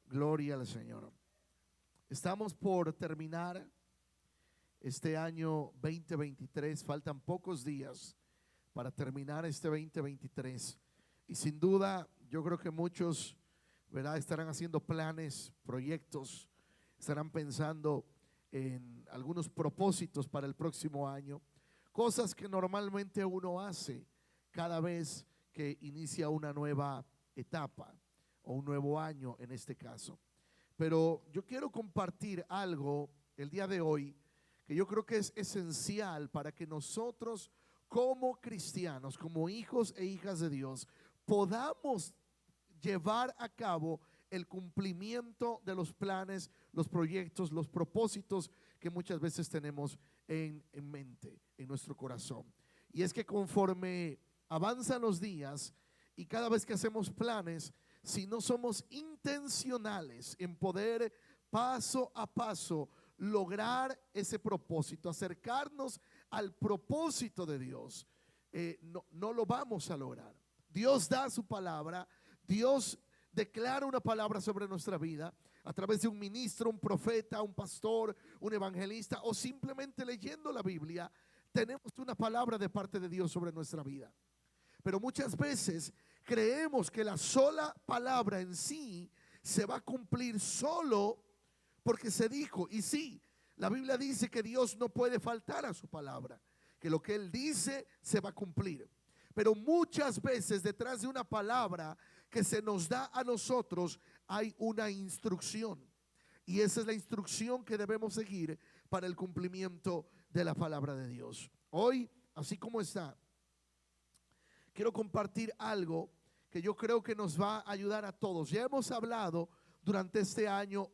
Gloria al Señor. Estamos por terminar este año 2023. Faltan pocos días para terminar este 2023. Y sin duda, yo creo que muchos, ¿verdad?, estarán haciendo planes, proyectos, estarán pensando en algunos propósitos para el próximo año. Cosas que normalmente uno hace cada vez que inicia una nueva etapa o un nuevo año en este caso. Pero yo quiero compartir algo el día de hoy que yo creo que es esencial para que nosotros como cristianos, como hijos e hijas de Dios, podamos llevar a cabo el cumplimiento de los planes, los proyectos, los propósitos que muchas veces tenemos en mente, en nuestro corazón. Y es que conforme avanzan los días y cada vez que hacemos planes, si no somos intencionales en poder paso a paso lograr ese propósito, acercarnos al propósito de Dios, no lo vamos a lograr. Dios da su palabra, Dios declara una palabra sobre nuestra vida a través de un ministro, un profeta, un pastor, un evangelista o simplemente leyendo la Biblia. Tenemos una palabra de parte de Dios sobre nuestra vida. Pero muchas veces creemos que la sola palabra en sí se va a cumplir solo porque se dijo. Y sí, la Biblia dice que Dios no puede faltar a su palabra, que lo que Él dice se va a cumplir. Pero muchas veces detrás de una palabra que se nos da a nosotros hay una instrucción. Y esa es la instrucción que debemos seguir para el cumplimiento de la palabra de Dios. Hoy, así como está, quiero compartir algo que yo creo que nos va a ayudar a todos. Ya hemos hablado durante este año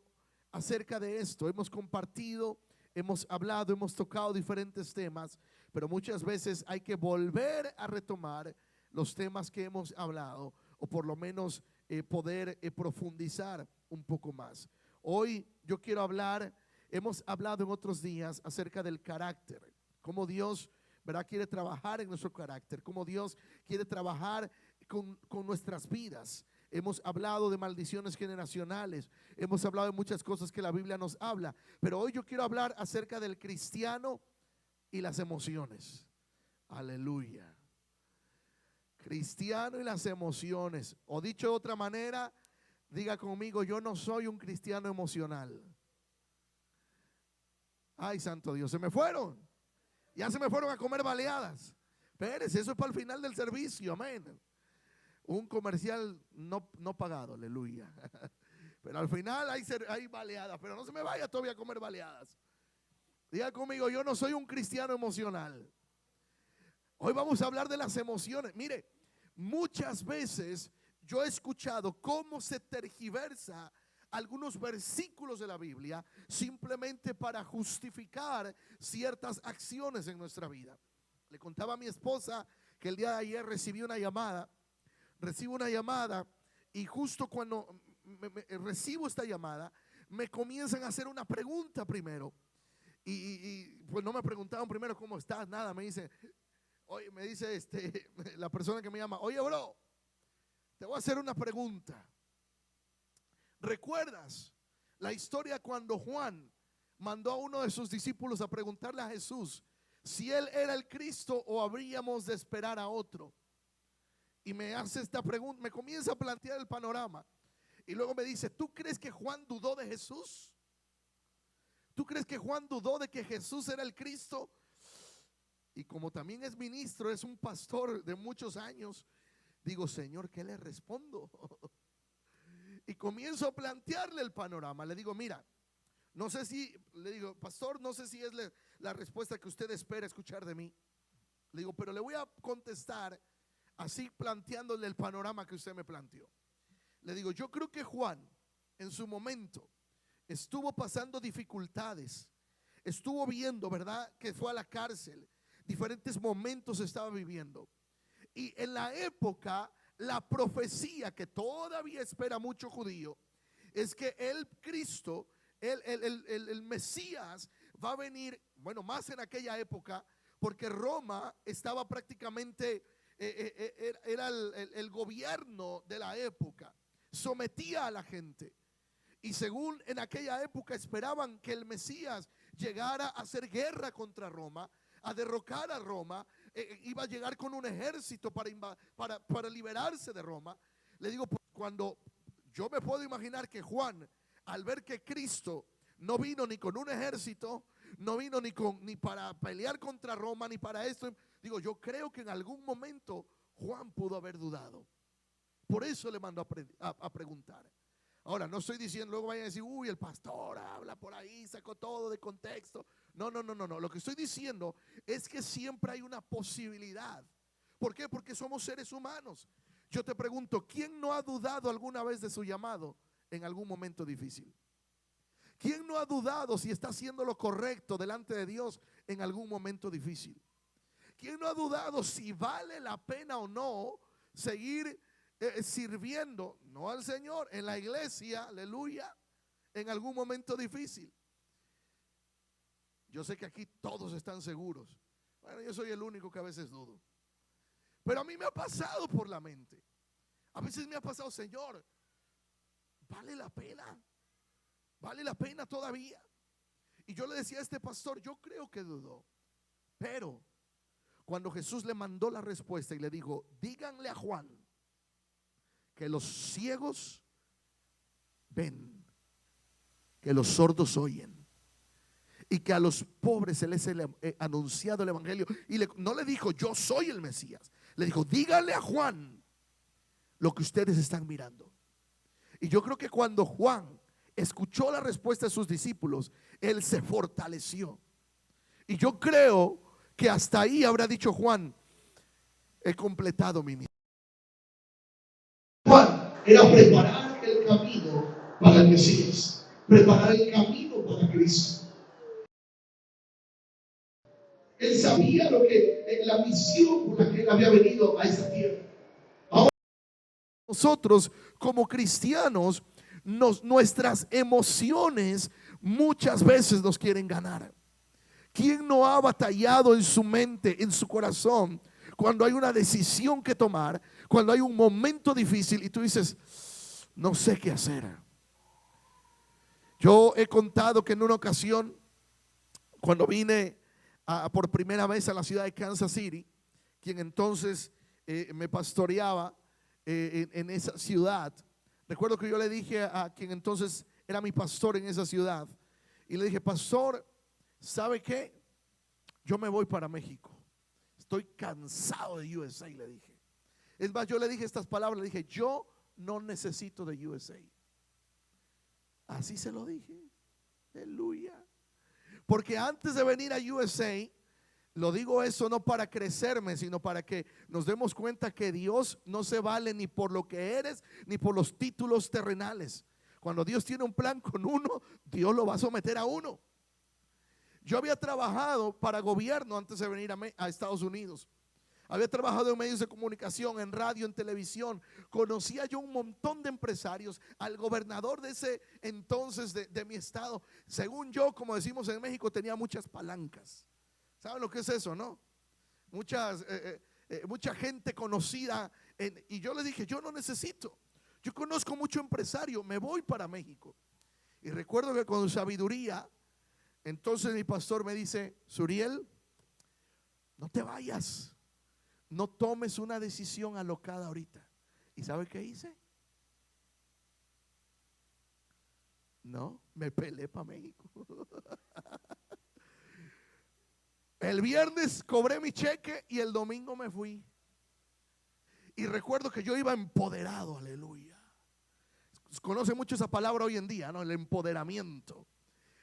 acerca de esto. Hemos compartido, hemos hablado, hemos tocado diferentes temas, pero muchas veces hay que volver a retomar los temas que hemos hablado o por lo menos poder profundizar un poco más. Hoy yo quiero hablar, hemos hablado en otros días acerca del carácter, cómo Dios, ¿verdad?, quiere trabajar en nuestro carácter, cómo Dios quiere trabajar con nuestras vidas. Hemos hablado de maldiciones generacionales, hemos hablado de muchas cosas que la Biblia nos habla, pero hoy yo quiero hablar acerca del cristiano y las emociones. Aleluya. Cristiano y las emociones, o dicho de otra manera, diga conmigo: yo no soy un cristiano emocional. Ay, santo Dios, se me fueron. Ya se me fueron a comer baleadas. Pérez, eso es para el final del servicio, amén. Un comercial no pagado, aleluya. Pero al final hay baleadas, pero no se me vaya todavía a comer baleadas. Diga conmigo: yo no soy un cristiano emocional. Hoy vamos a hablar de las emociones. Mire, muchas veces yo he escuchado cómo se tergiversa algunos versículos de la Biblia simplemente para justificar ciertas acciones en nuestra vida. Le contaba a mi esposa que el día de ayer recibo una llamada y justo cuando recibo esta llamada me comienzan a hacer una pregunta primero y pues no me preguntaban primero cómo estás, nada, me dice la persona que me llama: oye, bro, te voy a hacer una pregunta. ¿Recuerdas la historia cuando Juan mandó a uno de sus discípulos a preguntarle a Jesús si él era el Cristo o habríamos de esperar a otro? Y me hace esta pregunta, me comienza a plantear el panorama y luego me dice: ¿tú crees que Juan dudó de Jesús? ¿Tú crees que Juan dudó de que Jesús era el Cristo? Y como también es ministro, es un pastor de muchos años, digo: Señor, ¿qué le respondo? Y comienzo a plantearle el panorama. Le digo: mira, no sé si, le digo, pastor, no sé si es la respuesta que usted espera escuchar de mí. Le digo, pero le voy a contestar así, planteándole el panorama que usted me planteó. Le digo: yo creo que Juan en su momento estuvo pasando dificultades, estuvo viendo, ¿verdad?, que fue a la cárcel, diferentes momentos estaba viviendo. Y en la época, la profecía que todavía espera mucho judío es que el Cristo, el Mesías va a venir, bueno, más en aquella época, porque Roma estaba prácticamente, era el gobierno de la época, sometía a la gente. Y según en aquella época esperaban que el Mesías llegara a hacer guerra contra Roma, a derrocar a Roma, iba a llegar con un ejército para liberarse de Roma. Le digo, pues, cuando yo me puedo imaginar que Juan, al ver que Cristo no vino ni con un ejército, no vino ni para pelear contra Roma, ni para esto, digo, yo creo que en algún momento Juan pudo haber dudado. Por eso le mandó a preguntar. Ahora, no estoy diciendo, luego vayan a decir, uy, el pastor habla por ahí, sacó todo de contexto. No. Lo que estoy diciendo es que siempre hay una posibilidad. ¿Por qué? Porque somos seres humanos. Yo te pregunto, ¿quién no ha dudado alguna vez de su llamado en algún momento difícil? ¿Quién no ha dudado si está haciendo lo correcto delante de Dios en algún momento difícil? ¿Quién no ha dudado si vale la pena o no seguir sirviendo, no al Señor, en la iglesia, aleluya, en algún momento difícil? Yo sé que aquí todos están seguros. Bueno, yo soy el único que a veces dudo. Pero a mí me ha pasado por la mente. A veces me ha pasado, Señor, ¿vale la pena? ¿Vale la pena todavía? Y yo le decía a este pastor, yo creo que dudó. Pero cuando Jesús le mandó la respuesta y le dijo, díganle a Juan que los ciegos ven, que los sordos oyen, y que a los pobres se les ha anunciado el evangelio. Y no le dijo, yo soy el Mesías. Le dijo, díganle a Juan lo que ustedes están mirando. Y yo creo que cuando Juan escuchó la respuesta de sus discípulos, él se fortaleció. Y yo creo que hasta ahí habrá dicho Juan, he completado mi misión. Juan era preparar el camino para el Mesías, preparar el camino para Cristo. Él sabía la misión por la que él había venido a esta tierra. Ahora, nosotros como cristianos, nuestras emociones muchas veces nos quieren ganar. ¿Quién no ha batallado en su mente, en su corazón, cuando hay una decisión que tomar, cuando hay un momento difícil y tú dices, no sé qué hacer? Yo he contado que en una ocasión, cuando vine por primera vez a la ciudad de Kansas City, quien entonces me pastoreaba en esa ciudad, recuerdo que yo le dije a quien entonces era mi pastor en esa ciudad, y le dije, pastor, ¿sabe qué? Yo me voy para México. Estoy cansado de USA, le dije. Es más, yo le dije estas palabras, le dije, yo no necesito de USA. Así se lo dije. Aleluya. Porque antes de venir a USA, lo digo eso no para crecerme, sino para que nos demos cuenta que Dios no se vale ni por lo que eres, ni por los títulos terrenales. Cuando Dios tiene un plan con uno, Dios lo va a someter a uno. Yo había trabajado para gobierno antes de venir a Estados Unidos. Había trabajado en medios de comunicación, en radio, en televisión. Conocía yo un montón de empresarios. Al gobernador de ese entonces de mi estado, según yo, como decimos en México, tenía muchas palancas. ¿Saben lo que es eso, no? Mucha gente conocida. Y yo le dije, yo no necesito. Yo conozco mucho empresario, me voy para México. Y recuerdo que con sabiduría, entonces mi pastor me dice, Suriel, no te vayas. No tomes una decisión alocada ahorita. ¿Y sabe qué hice? No, me peleé para México. El viernes cobré mi cheque y el domingo me fui. Y recuerdo que yo iba empoderado, aleluya. Conoce mucho esa palabra hoy en día, ¿no? El empoderamiento.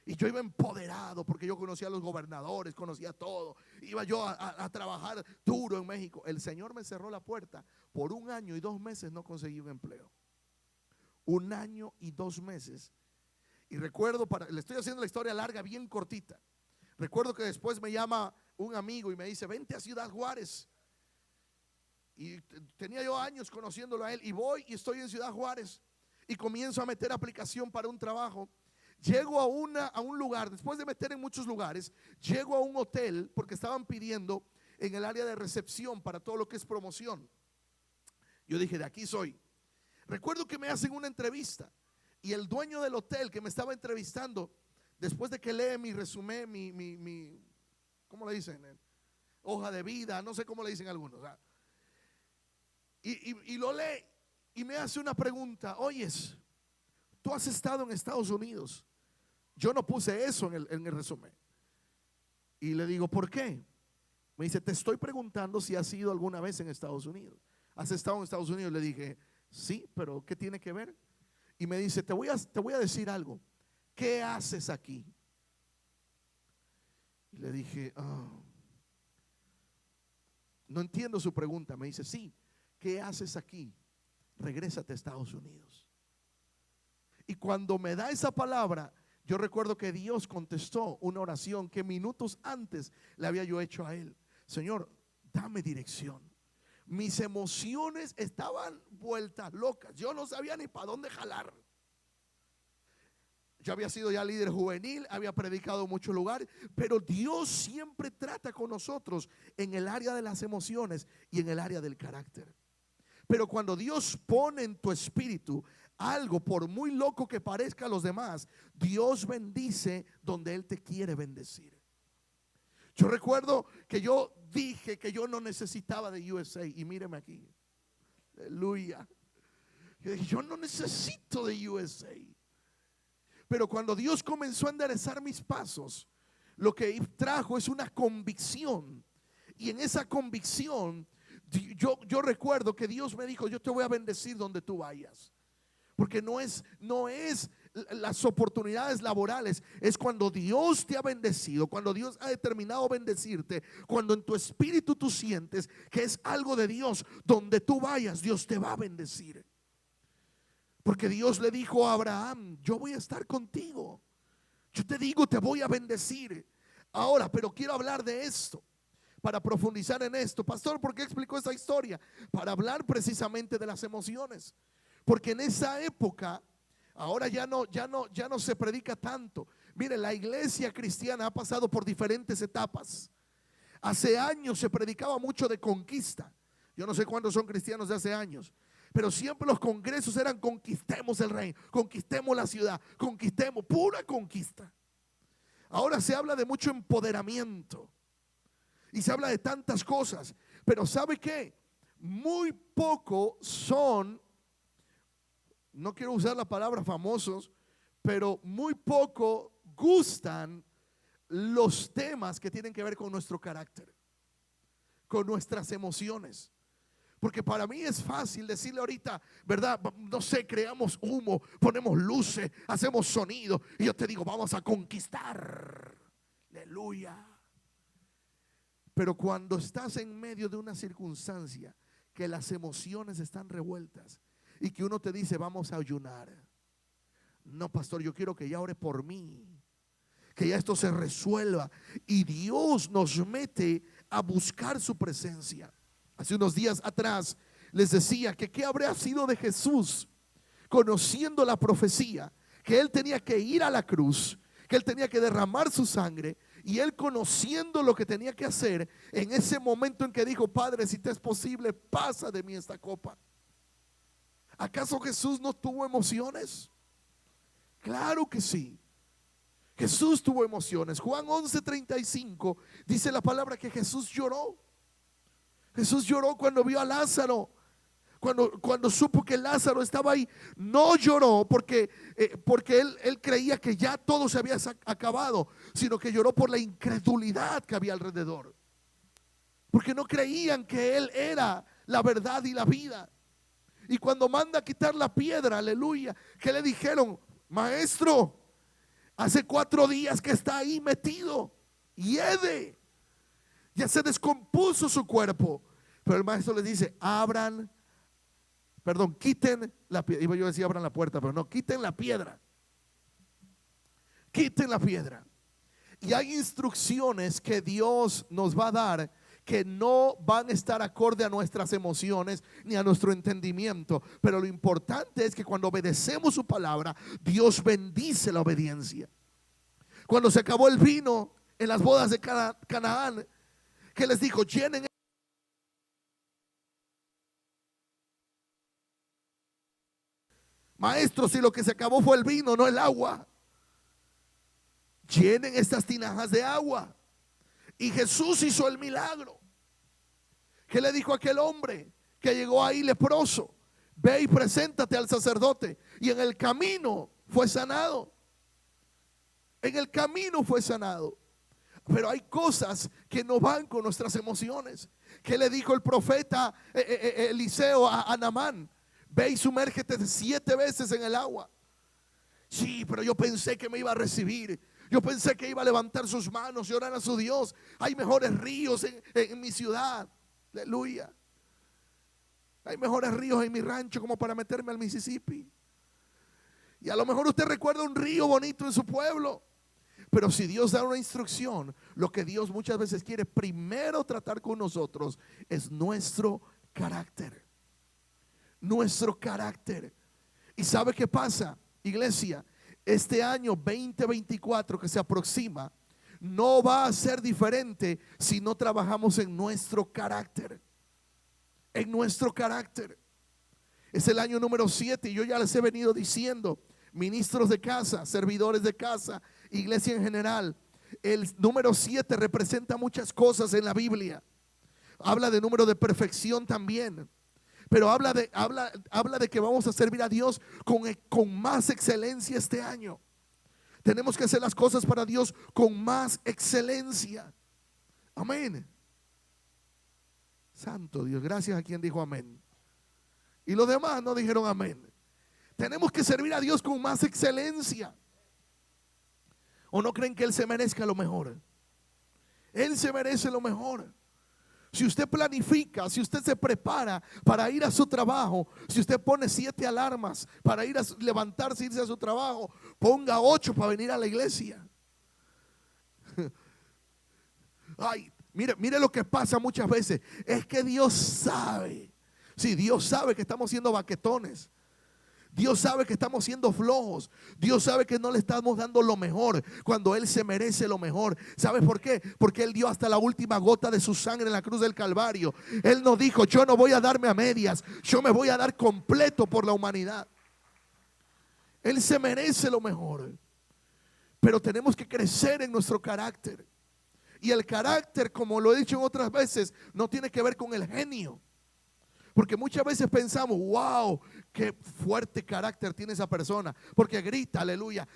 Y yo iba empoderado porque yo conocía a los gobernadores, conocía todo. Iba yo a trabajar duro en México. El Señor me cerró la puerta. Por 1 año y 2 meses no conseguí un empleo. 1 año y 2 meses. Y recuerdo, le estoy haciendo la historia larga, bien cortita. Recuerdo que después me llama un amigo y me dice, vente a Ciudad Juárez. Y tenía yo años conociéndolo a él. Y voy y estoy en Ciudad Juárez. Y comienzo a meter aplicación para un trabajo. Llego a un lugar, después de meter en muchos lugares, llego a un hotel porque estaban pidiendo en el área de recepción para todo lo que es promoción. Yo dije, de aquí soy. Recuerdo que me hacen una entrevista Y el dueño del hotel que me estaba entrevistando, después de que lee mi resumen, ¿cómo le dicen? Hoja de vida, no sé cómo le dicen algunos. Y lo lee y me hace una pregunta. Oyes, tú has estado en Estados Unidos. Yo no puse eso en el resumen. Y le digo, ¿por qué? Me dice, te estoy preguntando si has ido alguna vez en Estados Unidos. ¿Has estado en Estados Unidos? Le dije, sí, pero ¿qué tiene que ver? Y me dice, te voy a decir algo. ¿Qué haces aquí? Y le dije, no entiendo su pregunta. Me dice, sí, ¿qué haces aquí? Regrésate a Estados Unidos. Y cuando me da esa palabra, yo recuerdo que Dios contestó una oración que minutos antes le había yo hecho a él. Señor, dame dirección. Mis emociones estaban vueltas locas. Yo no sabía ni para dónde jalar. Yo había sido ya líder juvenil, había predicado en muchos lugares, pero Dios siempre trata con nosotros en el área de las emociones y en el área del carácter. Pero cuando Dios pone en tu espíritu algo, por muy loco que parezca a los demás, Dios bendice donde Él te quiere bendecir. Yo recuerdo que yo dije que yo no necesitaba de USA, y míreme aquí, aleluya. Yo dije, yo no necesito de USA. Pero cuando Dios comenzó a enderezar mis pasos, lo que trajo es una convicción. Y en esa convicción, yo recuerdo que Dios me dijo, yo te voy a bendecir donde tú vayas. Porque no es las oportunidades laborales, es cuando Dios te ha bendecido, cuando Dios ha determinado bendecirte, cuando en tu espíritu tú sientes que es algo de Dios, donde tú vayas, Dios te va a bendecir. Porque Dios le dijo a Abraham, yo voy a estar contigo. Yo te digo, te voy a bendecir. Ahora, pero quiero hablar de esto, para profundizar en esto. Pastor, ¿por qué explicó esta historia? Para hablar precisamente de las emociones. Porque en esa época, ahora ya no se predica tanto. Mire, la iglesia cristiana ha pasado por diferentes etapas. Hace años se predicaba mucho de conquista. Yo no sé cuántos son cristianos de hace años, pero siempre los congresos eran conquistemos el reino, conquistemos la ciudad, conquistemos, pura conquista. Ahora se habla de mucho empoderamiento y se habla de tantas cosas, pero ¿sabe qué? Muy poco son, no quiero usar la palabra famosos, pero muy poco gustan los temas que tienen que ver con nuestro carácter, con nuestras emociones. Porque para mí es fácil decirle ahorita, ¿verdad? No sé, creamos humo, ponemos luces, hacemos sonido, y yo te digo, vamos a conquistar. Aleluya. Pero cuando estás en medio de una circunstancia que las emociones están revueltas y que uno te dice, vamos a ayunar. No, pastor, yo quiero que ya ore por mí, que ya esto se resuelva. Y Dios nos mete a buscar su presencia. Hace unos días atrás les decía que qué habría sido de Jesús conociendo la profecía, que Él tenía que ir a la cruz, que Él tenía que derramar su sangre, y Él conociendo lo que tenía que hacer en ese momento en que dijo, Padre, si te es posible, pasa de mí esta copa. ¿Acaso Jesús no tuvo emociones? Claro que sí. Jesús tuvo emociones. Juan 11:35 dice la palabra que Jesús lloró. Jesús lloró cuando vio a Lázaro, cuando supo que Lázaro estaba ahí. No lloró porque él creía que ya todo se había acabado, sino que lloró por la incredulidad que había alrededor, porque no creían que Él era la verdad y la vida. Y cuando manda a quitar la piedra, aleluya, que le dijeron, maestro, hace 4 días que está ahí metido, hiede, ya se descompuso su cuerpo. Pero el maestro les dice, quiten la piedra. Iba yo a decir abran la puerta, pero no, quiten la piedra. Quiten la piedra. Y hay instrucciones que Dios nos va a dar que no van a estar acorde a nuestras emociones ni a nuestro entendimiento. Pero lo importante es que cuando obedecemos su palabra, Dios bendice la obediencia. Cuando se acabó el vino en las bodas de Canaán, que les dijo, llenen. Maestro, si lo que se acabó fue el vino, no el agua. Llenen estas tinajas de agua. Y Jesús hizo el milagro. ¿Qué le dijo a aquel hombre que llegó ahí leproso? Ve y preséntate al sacerdote. Y en el camino fue sanado. En el camino fue sanado. Pero hay cosas que no van con nuestras emociones. ¿Qué le dijo el profeta Eliseo a Naamán? Ve y sumérgete 7 veces en el agua. Sí, pero yo pensé que me iba a recibir. Yo pensé que iba a levantar sus manos y orar a su Dios. Hay mejores ríos en mi ciudad. Aleluya. Hay mejores ríos en mi rancho como para meterme al Mississippi. Y a lo mejor usted recuerda un río bonito en su pueblo. Pero si Dios da una instrucción, lo que Dios muchas veces quiere primero tratar con nosotros es nuestro carácter. Nuestro carácter. ¿Y sabe qué pasa, iglesia? Este año 2024 que se aproxima no va a ser diferente si no trabajamos en nuestro carácter. En nuestro carácter. Es el año número 7 y yo ya les he venido diciendo, ministros de casa, servidores de casa, iglesia en general, el número 7 representa muchas cosas en la Biblia. Habla de número de perfección también. Pero habla de que vamos a servir a Dios con más excelencia este año. Tenemos que hacer las cosas para Dios con más excelencia. Amén. Santo Dios, gracias a quien dijo amén. Y los demás no dijeron amén. Tenemos que servir a Dios con más excelencia. ¿O no creen que Él se merezca lo mejor? Él se merece lo mejor. Si usted planifica, si usted se prepara para ir a su trabajo, si usted pone 7 alarmas para ir a levantarse e irse a su trabajo, ponga 8 para venir a la iglesia. Ay, mire lo que pasa muchas veces. Es que Dios sabe. Sí, Dios sabe que estamos siendo baquetones. Dios sabe que estamos siendo flojos. Dios sabe que no le estamos dando lo mejor cuando Él se merece lo mejor. ¿Sabes por qué? Porque Él dio hasta la última gota de su sangre en la cruz del Calvario. Él nos dijo, yo no voy a darme a medias, yo me voy a dar completo por la humanidad. Él se merece lo mejor. Pero tenemos que crecer en nuestro carácter. Y el carácter, como lo he dicho en otras veces, no tiene que ver con el genio. Porque muchas veces pensamos, wow, qué fuerte carácter tiene esa persona. Porque grita, aleluya.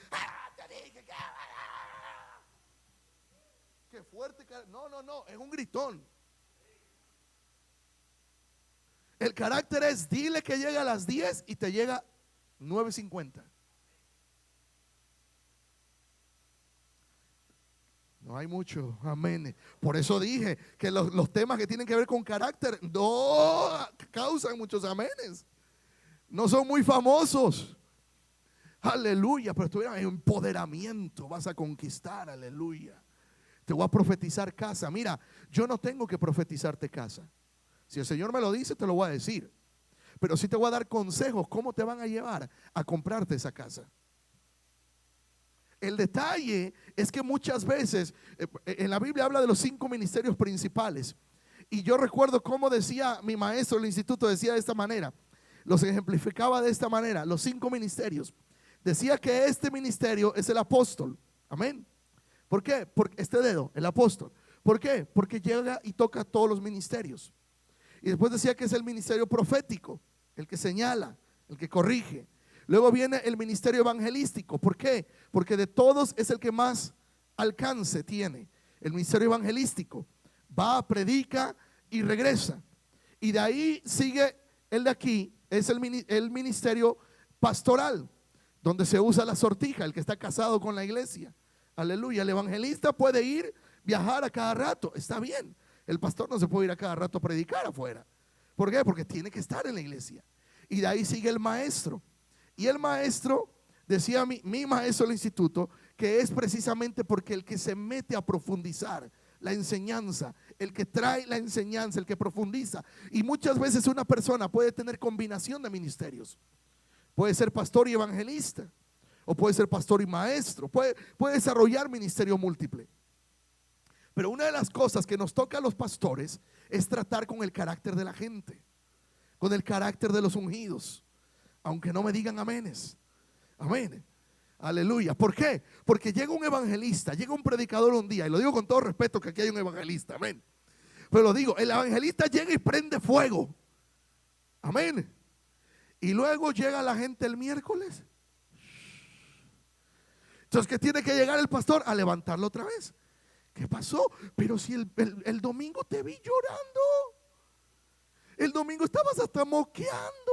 Qué fuerte carácter. No, es un gritón. El carácter es, dile que llega a las 10 y te llega 9:50. No hay mucho, amén. Por eso dije que los temas que tienen que ver con carácter no causan muchos amenes. No son muy famosos. Aleluya, pero tuvieron empoderamiento, vas a conquistar, aleluya. Te voy a profetizar casa. Mira, yo no tengo que profetizarte casa. Si el Señor me lo dice, te lo voy a decir. Pero sí te voy a dar consejos, cómo te van a llevar a comprarte esa casa. El detalle es que muchas veces en la Biblia habla de los 5 ministerios principales. Y yo recuerdo cómo decía mi maestro del instituto, decía de esta manera, los ejemplificaba de esta manera, los 5 ministerios. Decía que este ministerio es el apóstol. Amén. ¿Por qué? Porque este dedo, el apóstol. ¿Por qué? Porque llega y toca todos los ministerios. Y después decía que es el ministerio profético, el que señala, el que corrige. Luego viene el ministerio evangelístico. ¿Por qué? Porque de todos es el que más alcance tiene. El ministerio evangelístico va, predica y regresa. Y de ahí sigue el de aquí, es el ministerio pastoral, donde se usa la sortija, el que está casado con la iglesia. Aleluya. El evangelista puede ir, viajar a cada rato, está bien. El pastor no se puede ir a cada rato a predicar afuera. ¿Por qué? Porque tiene que estar en la iglesia. Y de ahí sigue el maestro. Y el maestro, decía mi maestro del instituto, que es precisamente porque el que se mete a profundizar la enseñanza, el que trae la enseñanza, el que profundiza. Y muchas veces una persona puede tener combinación de ministerios. Puede ser pastor y evangelista, o puede ser pastor y maestro, puede desarrollar ministerio múltiple. Pero una de las cosas que nos toca a los pastores es tratar con el carácter de la gente, con el carácter de los ungidos. aunque no me digan amenes. Amén. Aleluya. ¿Por qué? Porque llega un evangelista, llega un predicador un día, y lo digo con todo respeto que aquí hay un evangelista, amén. Pero lo digo, el evangelista llega y prende fuego. Amén. Y luego llega la gente el miércoles. Entonces, ¿qué tiene que llegar el pastor? A levantarlo otra vez. ¿Qué pasó? Pero si el domingo te vi llorando. El domingo estabas hasta moqueando.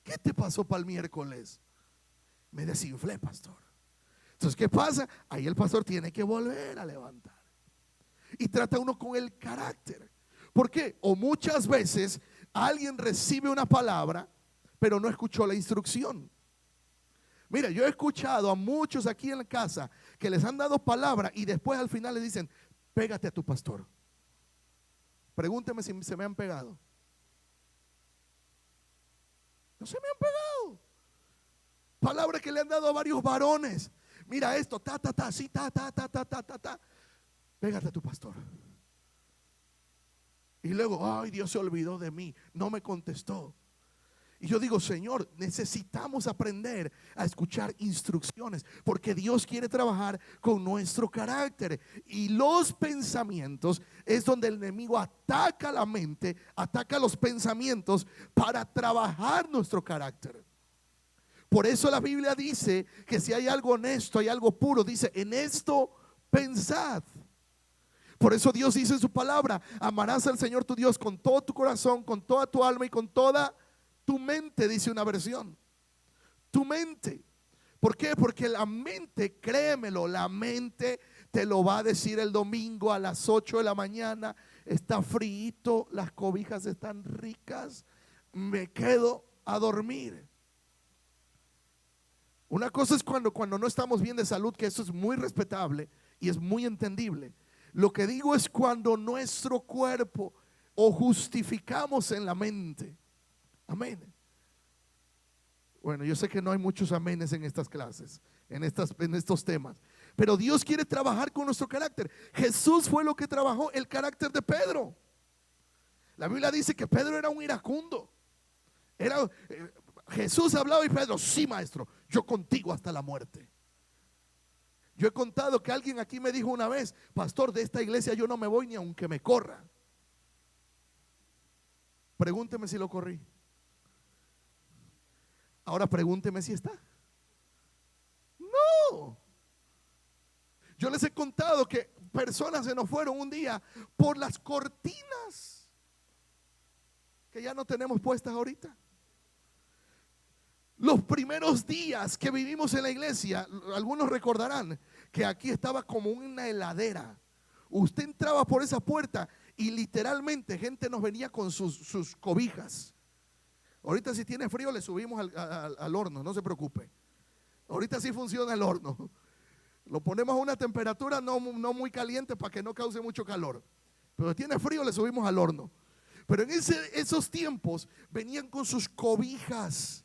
¿Qué te pasó para el miércoles? Me desinflé, pastor. Entonces, ¿qué pasa? Ahí el pastor tiene que volver a levantar. Y trata uno con el carácter. ¿Por qué? O muchas veces alguien recibe una palabra, pero no escuchó la instrucción. Mira, yo he escuchado a muchos aquí en la casa que les han dado palabra y después al final les dicen, pégate a tu pastor. Pregúnteme si se me han pegado. No se me han pegado. Palabra que le han dado a varios varones. Mira esto, sí, pégate a tu pastor. Y luego, ay, Dios se olvidó de mí, no me contestó. Y yo digo, Señor, necesitamos aprender a escuchar instrucciones, porque Dios quiere trabajar con nuestro carácter. Y los pensamientos es donde el enemigo ataca la mente, ataca los pensamientos para trabajar nuestro carácter. Por eso la Biblia dice que si hay algo honesto, hay algo puro, dice, en esto pensad. Por eso Dios dice en su palabra, amarás al Señor tu Dios con todo tu corazón, con toda tu alma y con toda tu mente, dice una versión. Tu mente. ¿Por qué? Porque la mente, créemelo, la mente te lo va a decir el domingo a las 8 de la mañana. Está frío, las cobijas están ricas, me quedo a dormir. Una cosa es cuando no estamos bien de salud, que eso es muy respetable y es muy entendible. Lo que digo es cuando nuestro cuerpo o justificamos en la mente. Amén. Bueno, yo sé que no hay muchos amenes en estas clases, en estos temas, pero Dios quiere trabajar con nuestro carácter. Jesús fue lo que trabajó el carácter de Pedro. La Biblia dice que Pedro era un iracundo. Jesús hablaba y Pedro, sí, maestro, yo contigo hasta la muerte. Yo he contado que alguien aquí me dijo una vez, pastor, de esta iglesia yo no me voy ni aunque me corra. Pregúnteme si lo corrí. Ahora pregúnteme si está. No. Yo les he contado que personas se nos fueron un día por las cortinas que ya no tenemos puestas ahorita. Los primeros días que vivimos en la iglesia, algunos recordarán que aquí estaba como una heladera. Usted entraba por esa puerta y literalmente gente nos venía con sus cobijas. Ahorita si tiene frío le subimos al horno, no se preocupe. Ahorita sí funciona el horno. Lo ponemos a una temperatura no muy caliente para que no cause mucho calor. Pero si tiene frío le subimos al horno. Pero en esos tiempos venían con sus cobijas.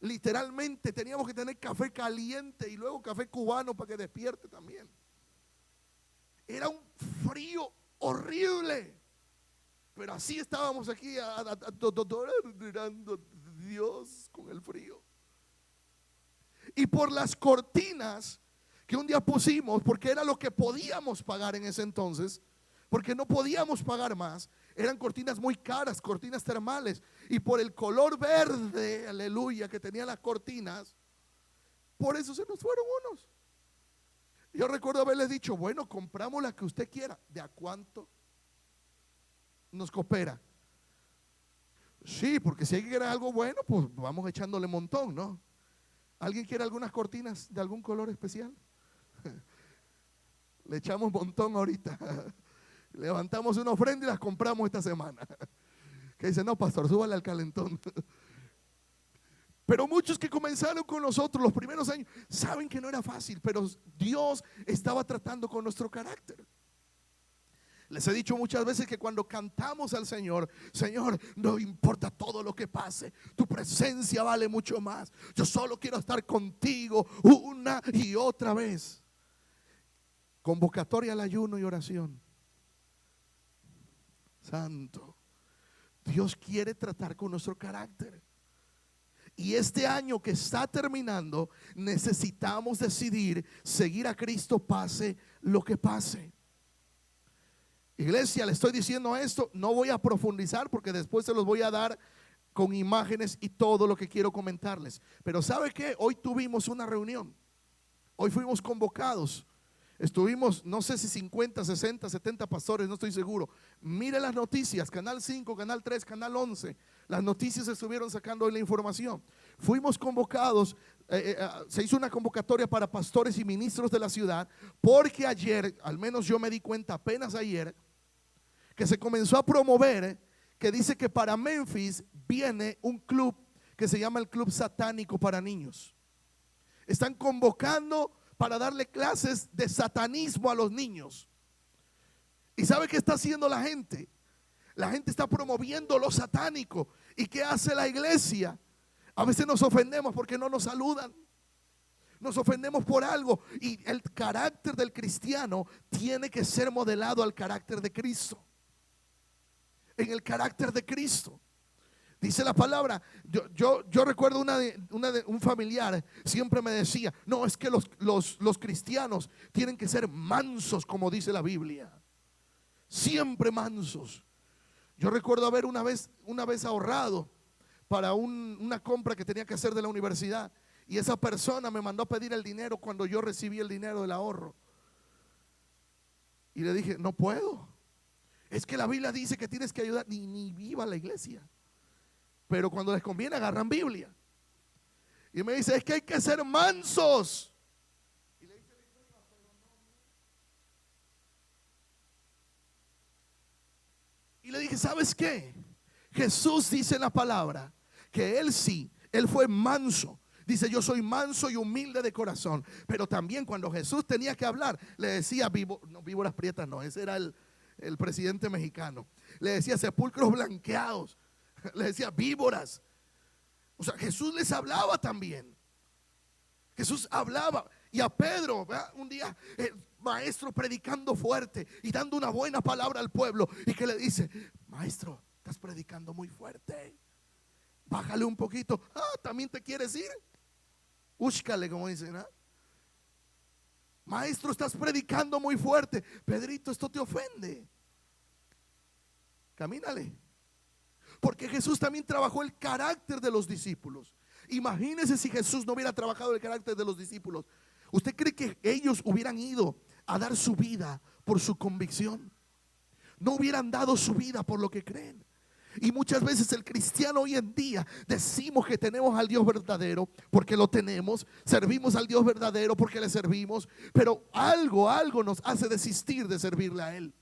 Literalmente teníamos que tener café caliente y luego café cubano para que despierte también. Era un frío horrible. Pero así estábamos aquí adorando a Dios con el frío. Y por las cortinas que un día pusimos, porque era lo que podíamos pagar en ese entonces, porque no podíamos pagar más, eran cortinas muy caras, cortinas termales, y por el color verde, aleluya, que tenían las cortinas, por eso se nos fueron unos. Yo recuerdo haberles dicho, bueno, compramos la que usted quiera. ¿De a cuánto nos coopera? Sí, porque si hay que querer algo bueno, pues vamos echándole montón, ¿no? ¿Alguien quiere algunas cortinas de algún color especial? Le echamos montón ahorita. Levantamos una ofrenda y las compramos esta semana. Que dice, no, pastor, súbale al calentón. Pero muchos que comenzaron con nosotros los primeros años saben que no era fácil, pero Dios estaba tratando con nuestro carácter. Les he dicho muchas veces que cuando cantamos al Señor, Señor, no importa todo lo que pase, tu presencia vale mucho más. Yo solo quiero estar contigo una y otra vez. Convocatoria al ayuno y oración. Santo. Dios quiere tratar con nuestro carácter. Y este año que está terminando, necesitamos decidir seguir a Cristo pase lo que pase. Iglesia, le estoy diciendo esto, no voy a profundizar porque después se los voy a dar con imágenes y todo lo que quiero comentarles. Pero ¿sabe qué? Hoy tuvimos una reunión. Hoy fuimos convocados. Estuvimos, no sé si 50, 60, 70 pastores, no estoy seguro. Mire las noticias, Canal 5, Canal 3, Canal 11. Las noticias se estuvieron sacando hoy la información. Fuimos convocados, se hizo una convocatoria para pastores y ministros de la ciudad, porque ayer, al menos yo me di cuenta apenas ayer, que se comenzó a promover, que dice que para Memphis viene un club que se llama el Club Satánico para Niños. Están convocando para darle clases de satanismo a los niños. ¿Y sabe qué está haciendo la gente? La gente está promoviendo lo satánico. ¿Y qué hace la iglesia? A veces nos ofendemos porque no nos saludan. Nos ofendemos por algo. Y el carácter del cristiano tiene que ser modelado al carácter de Cristo. En el carácter de Cristo. Dice la palabra, yo recuerdo un familiar siempre me decía, no, es que los cristianos tienen que ser mansos, como dice la Biblia. Siempre mansos. Yo recuerdo haber una vez ahorrado para una compra que tenía que hacer de la universidad, y esa persona me mandó a pedir el dinero cuando yo recibí el dinero del ahorro. Y le dije, no puedo. Es que la Biblia dice que tienes que ayudar, ni viva la iglesia. Pero cuando les conviene agarran Biblia. Y me dice, es que hay que ser mansos. Y le dice, y le dije, ¿sabes qué? Jesús dice en la palabra que él fue manso. Dice, yo soy manso y humilde de corazón. Pero también cuando Jesús tenía que hablar, le decía, víboras prietas no, ese era el presidente mexicano. Le decía sepulcros blanqueados. Le decía víboras. O sea, Jesús les hablaba también. Jesús hablaba. Y a Pedro, ¿verdad? Un día maestro predicando fuerte y dando una buena palabra al pueblo, y que le dice, maestro, estás predicando muy fuerte, bájale un poquito. ¿También te quieres ir? Úscale, como dicen, ¿no? Maestro, estás predicando muy fuerte. Pedrito, esto te ofende. Camínale. Porque Jesús también trabajó el carácter de los discípulos. Imagínense si Jesús no hubiera trabajado el carácter de los discípulos. ¿Usted cree que ellos hubieran ido a dar su vida por su convicción? No hubieran dado su vida por lo que creen. Y muchas veces el cristiano hoy en día decimos que tenemos al Dios verdadero porque lo tenemos, servimos al Dios verdadero porque le servimos, pero algo nos hace desistir de servirle a Él.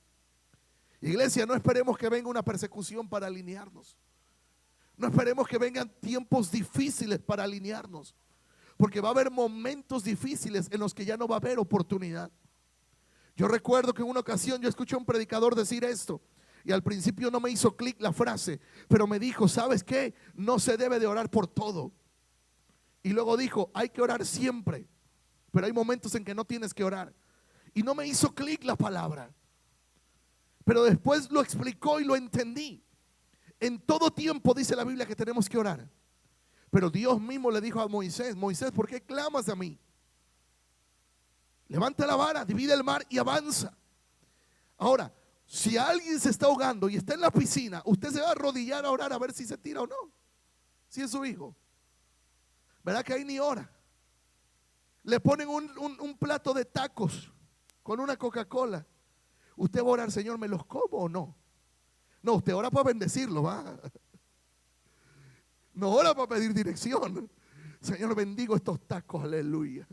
Iglesia, no esperemos que venga una persecución para alinearnos. No esperemos que vengan tiempos difíciles para alinearnos, porque va a haber momentos difíciles en los que ya no va a haber oportunidad. Yo recuerdo que en una ocasión yo escuché a un predicador decir esto, y al principio no me hizo clic la frase, pero me dijo, ¿sabes qué? No se debe de orar por todo. Y luego dijo, hay que orar siempre, pero hay momentos en que no tienes que orar. Y no me hizo clic la palabra, pero después lo explicó y lo entendí. En todo tiempo dice la Biblia que tenemos que orar. Pero Dios mismo le dijo a Moisés, Moisés, ¿por qué clamas a mí? Levanta la vara, divide el mar y avanza. Ahora, si alguien se está ahogando y está en la piscina, usted se va a arrodillar a orar a ver si se tira o no. Si es su hijo. ¿Verdad que ahí ni ora? Le ponen un plato de tacos con una Coca-Cola. ¿Usted va a orar, Señor, me los como o no? No, usted ora para bendecirlo, va. No ora para pedir dirección. Señor, bendigo estos tacos, aleluya.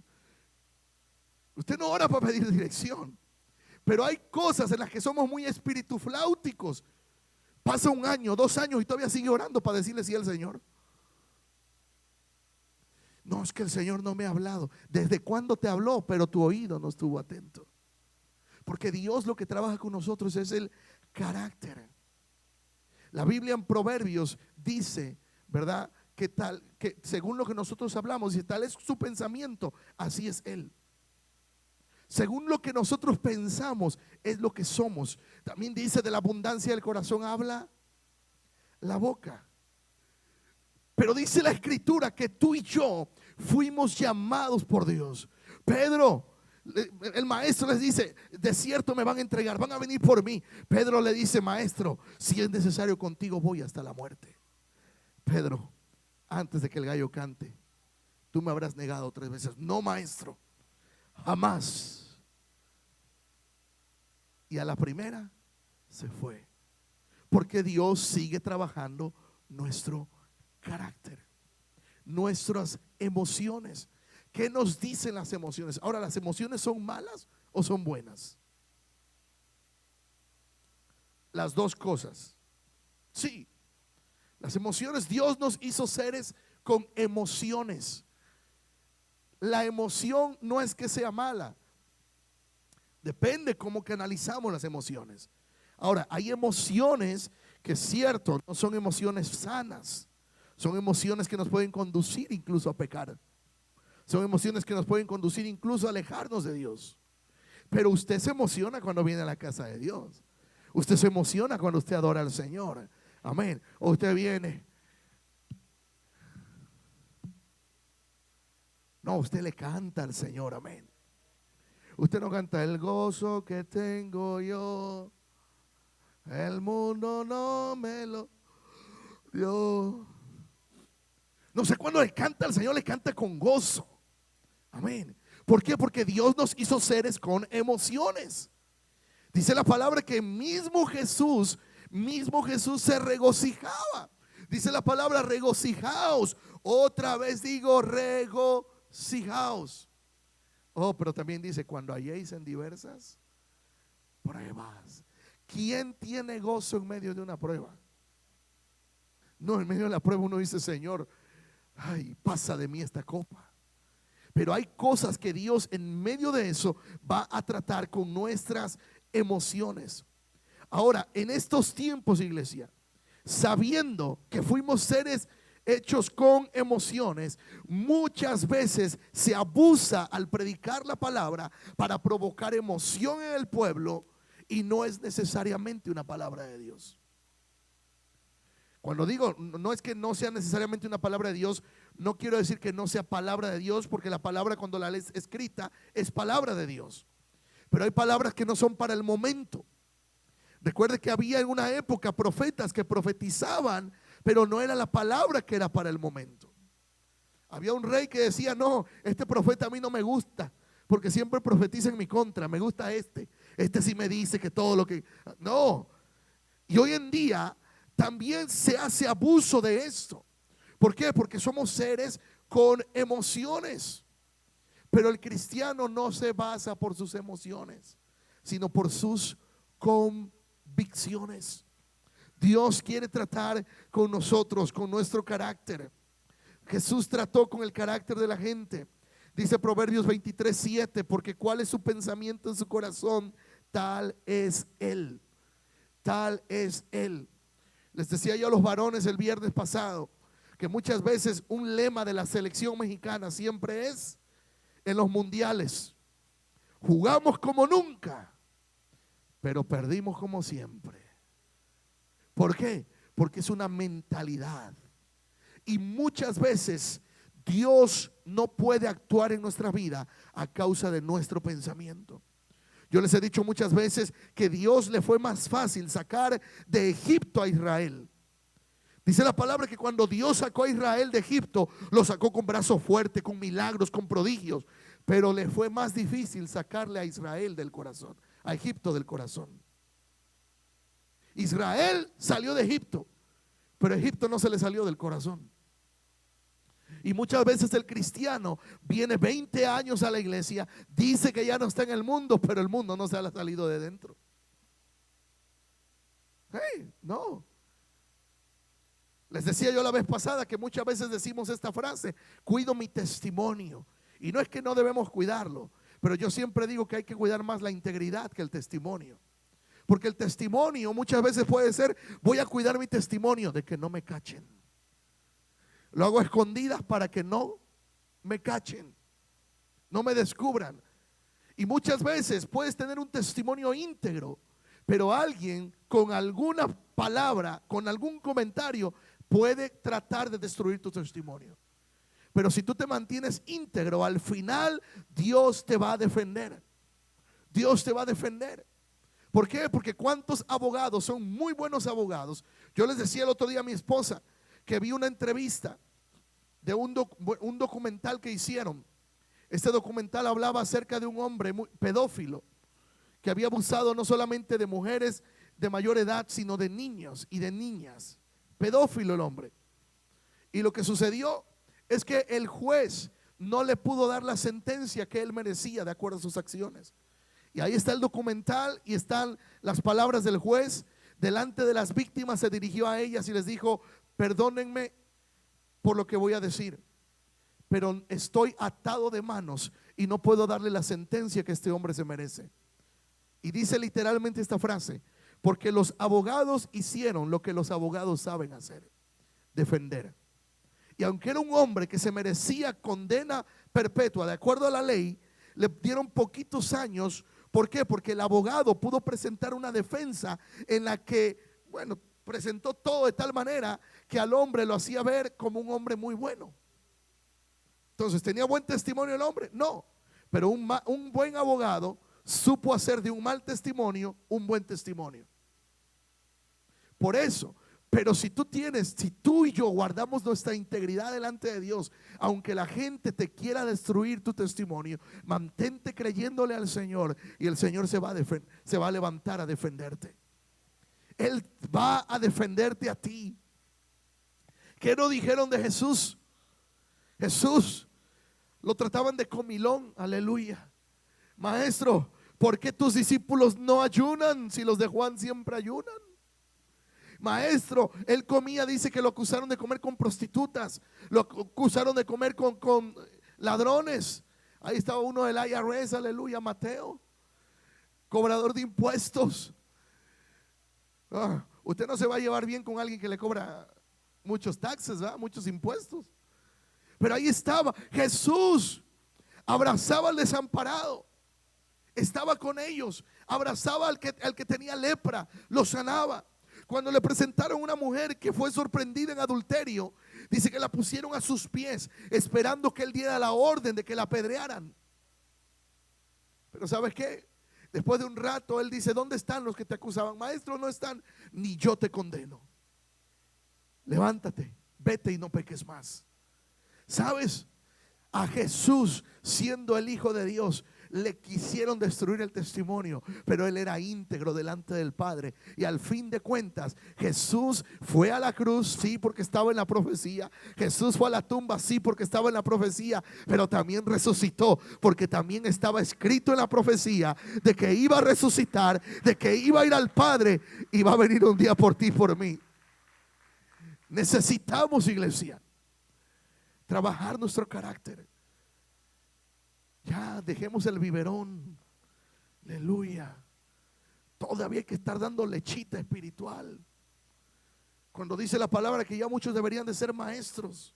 Usted no ora para pedir dirección. Pero hay cosas en las que somos muy espiritufláuticos. Pasa 1 año, 2 años y todavía sigue orando para decirle sí al Señor. No, es que el Señor no me ha hablado. ¿Desde cuándo te habló? Pero tu oído no estuvo atento. Porque Dios lo que trabaja con nosotros es el carácter. La Biblia en Proverbios dice, ¿verdad? Que según lo que nosotros hablamos, y tal es su pensamiento, así es Él. Según lo que nosotros pensamos, es lo que somos. También dice, de la abundancia del corazón habla la boca. Pero dice la escritura que tú y yo fuimos llamados por Dios. Pedro, el maestro les dice, de cierto me van a entregar, van a venir por mí. Pedro le dice, maestro, si es necesario contigo voy hasta la muerte. Pedro, antes de que el gallo cante, tú me habrás negado 3 veces. No, maestro, jamás. Y a la primera se fue. Porque Dios sigue trabajando nuestro carácter, nuestras emociones. ¿Qué nos dicen las emociones? Ahora, ¿las emociones son malas o son buenas? Las dos cosas. Sí, las emociones, Dios nos hizo seres con emociones. La emoción no es que sea mala, depende cómo canalizamos las emociones. Ahora, hay emociones que es cierto, no son emociones sanas. Son emociones que nos pueden conducir incluso a pecar. Son emociones que nos pueden conducir incluso a alejarnos de Dios. Pero usted se emociona cuando viene a la casa de Dios. Usted se emociona cuando usted adora al Señor. Amén. O usted viene. No, usted le canta al Señor. Amén. Usted no canta el gozo que tengo yo. El mundo no me lo dio. No sé cuándo le canta al Señor, le canta con gozo. Amén. ¿Por qué? Porque Dios nos hizo seres con emociones. Dice la palabra que mismo Jesús se regocijaba. Dice la palabra regocijaos. Otra vez digo regocijaos. Oh, pero también dice cuando halléis en diversas pruebas. ¿Quién tiene gozo en medio de una prueba? No, en medio de la prueba uno dice, Señor, ay, pasa de mí esta copa. Pero hay cosas que Dios en medio de eso va a tratar con nuestras emociones. Ahora, en estos tiempos, iglesia, sabiendo que fuimos seres hechos con emociones, muchas veces se abusa al predicar la palabra para provocar emoción en el pueblo y no es necesariamente una palabra de Dios. Cuando digo, no es que no sea necesariamente una palabra de Dios, no quiero decir que no sea palabra de Dios, porque la palabra cuando la lees escrita es palabra de Dios. Pero hay palabras que no son para el momento. Recuerde que había en una época profetas que profetizaban, pero no era la palabra que era para el momento. Había un rey que decía, no, este profeta a mí no me gusta, porque siempre profetiza en mi contra, me gusta este sí me dice que todo lo que... No, y hoy en día también se hace abuso de esto. ¿Por qué? Porque somos seres con emociones. Pero el cristiano no se basa por sus emociones, sino por sus convicciones. Dios quiere tratar con nosotros, con nuestro carácter. Jesús trató con el carácter de la gente. Dice Proverbios 23:7, porque cuál es su pensamiento en su corazón, tal es él. Tal es él. Les decía yo a los varones el viernes pasado que muchas veces un lema de la selección mexicana siempre es en los mundiales: jugamos como nunca, pero perdimos como siempre. ¿Por qué? Porque es una mentalidad. Y muchas veces Dios no puede actuar en nuestra vida a causa de nuestro pensamiento. Yo les he dicho muchas veces que Dios le fue más fácil sacar de Egipto a Israel. Dice la palabra que cuando Dios sacó a Israel de Egipto, lo sacó con brazo fuerte, con milagros, con prodigios. Pero le fue más difícil sacarle a Israel del corazón, a Egipto del corazón. Israel salió de Egipto, pero Egipto no se le salió del corazón. Y muchas veces el cristiano viene 20 años a la iglesia, dice que ya no está en el mundo, pero el mundo no se ha salido de dentro. Hey, no. Les decía yo la vez pasada que muchas veces decimos esta frase: cuido mi testimonio. Y no es que no debemos cuidarlo, pero yo siempre digo que hay que cuidar más la integridad que el testimonio. Porque el testimonio muchas veces puede ser: voy a cuidar mi testimonio de que no me cachen. Lo hago a escondidas para que no me cachen, no me descubran. Y muchas veces puedes tener un testimonio íntegro, pero alguien con alguna palabra, con algún comentario, puede tratar de destruir tu testimonio. Pero si tú te mantienes íntegro, al final Dios te va a defender. Dios te va a defender. ¿Por qué? Porque cuántos abogados son muy buenos abogados. Yo les decía el otro día a mi esposa que vi una entrevista de un documental que hicieron. Este documental hablaba acerca de un hombre pedófilo que había abusado no solamente de mujeres de mayor edad, sino de niños y de niñas. Pedófilo el hombre. Y lo que sucedió es que el juez no le pudo dar la sentencia que él merecía de acuerdo a sus acciones. Y ahí está el documental y están las palabras del juez. Delante de las víctimas se dirigió a ellas y les dijo: perdónenme por lo que voy a decir, pero estoy atado de manos y no puedo darle la sentencia que este hombre se merece. Y dice literalmente esta frase: porque los abogados hicieron lo que los abogados saben hacer, defender. Y aunque era un hombre que se merecía condena perpetua de acuerdo a la ley, le dieron poquitos años. ¿Por qué? Porque el abogado pudo presentar una defensa en la que, bueno, presentó todo de tal manera que al hombre lo hacía ver como un hombre muy bueno. Entonces, ¿tenía buen testimonio el hombre? No, pero un buen abogado supo hacer de un mal testimonio un buen testimonio. Por eso, pero si tú y yo guardamos nuestra integridad delante de Dios, aunque la gente te quiera destruir tu testimonio, mantente creyéndole al Señor y el Señor se va a levantar a defenderte. Él va a defenderte a ti. ¿Qué no dijeron de Jesús? Jesús lo trataban de comilón, aleluya. Maestro, ¿por qué tus discípulos no ayunan si los de Juan siempre ayunan? Maestro, él comía, dice que lo acusaron de comer con prostitutas, lo acusaron de comer con ladrones. Ahí estaba uno del IRS, aleluya, Mateo, cobrador de impuestos. Usted no se va a llevar bien con alguien que le cobra muchos taxes, ¿verdad? Muchos impuestos. Pero ahí estaba Jesús, abrazaba al desamparado, estaba con ellos, abrazaba al que tenía lepra, lo sanaba. Cuando le presentaron una mujer que fue sorprendida en adulterio, dice que la pusieron a sus pies esperando que él diera la orden de que la apedrearan. Pero ¿sabes qué? Después de un rato él dice: ¿dónde están los que te acusaban? Maestro, no están, ni yo te condeno. Levántate, vete y no peques más. ¿Sabes? A Jesús, siendo el Hijo de Dios, le quisieron destruir el testimonio, pero él era íntegro delante del Padre. Y al fin de cuentas, Jesús fue a la cruz, sí, porque estaba en la profecía. Jesús fue a la tumba, sí, porque estaba en la profecía, pero también resucitó, porque también estaba escrito en la profecía de que iba a resucitar, de que iba a ir al Padre y va a venir un día por ti y por mí. Necesitamos, iglesia, trabajar nuestro carácter. Ya dejemos el biberón, aleluya. Todavía hay que estar dando lechita espiritual. Cuando dice la palabra que ya muchos deberían de ser maestros,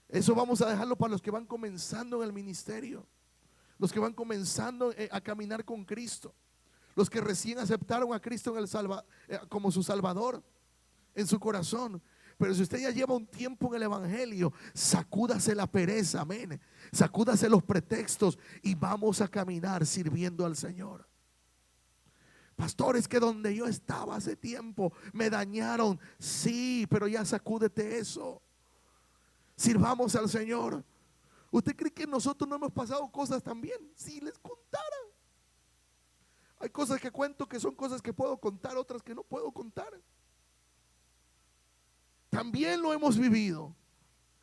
eso vamos a dejarlo para los que van comenzando en el ministerio, los que van comenzando a caminar con Cristo, los que recién aceptaron a Cristo como su Salvador en su corazón. Pero si usted ya lleva un tiempo en el evangelio, sacúdase la pereza, amén. Sacúdase los pretextos y vamos a caminar sirviendo al Señor. Pastor, es que donde yo estaba hace tiempo me dañaron. Sí, pero ya sacúdete eso. Sirvamos al Señor. ¿Usted cree que nosotros no hemos pasado cosas también? Si les contara. Hay cosas que cuento que son cosas que puedo contar, otras que no puedo contar. También lo hemos vivido,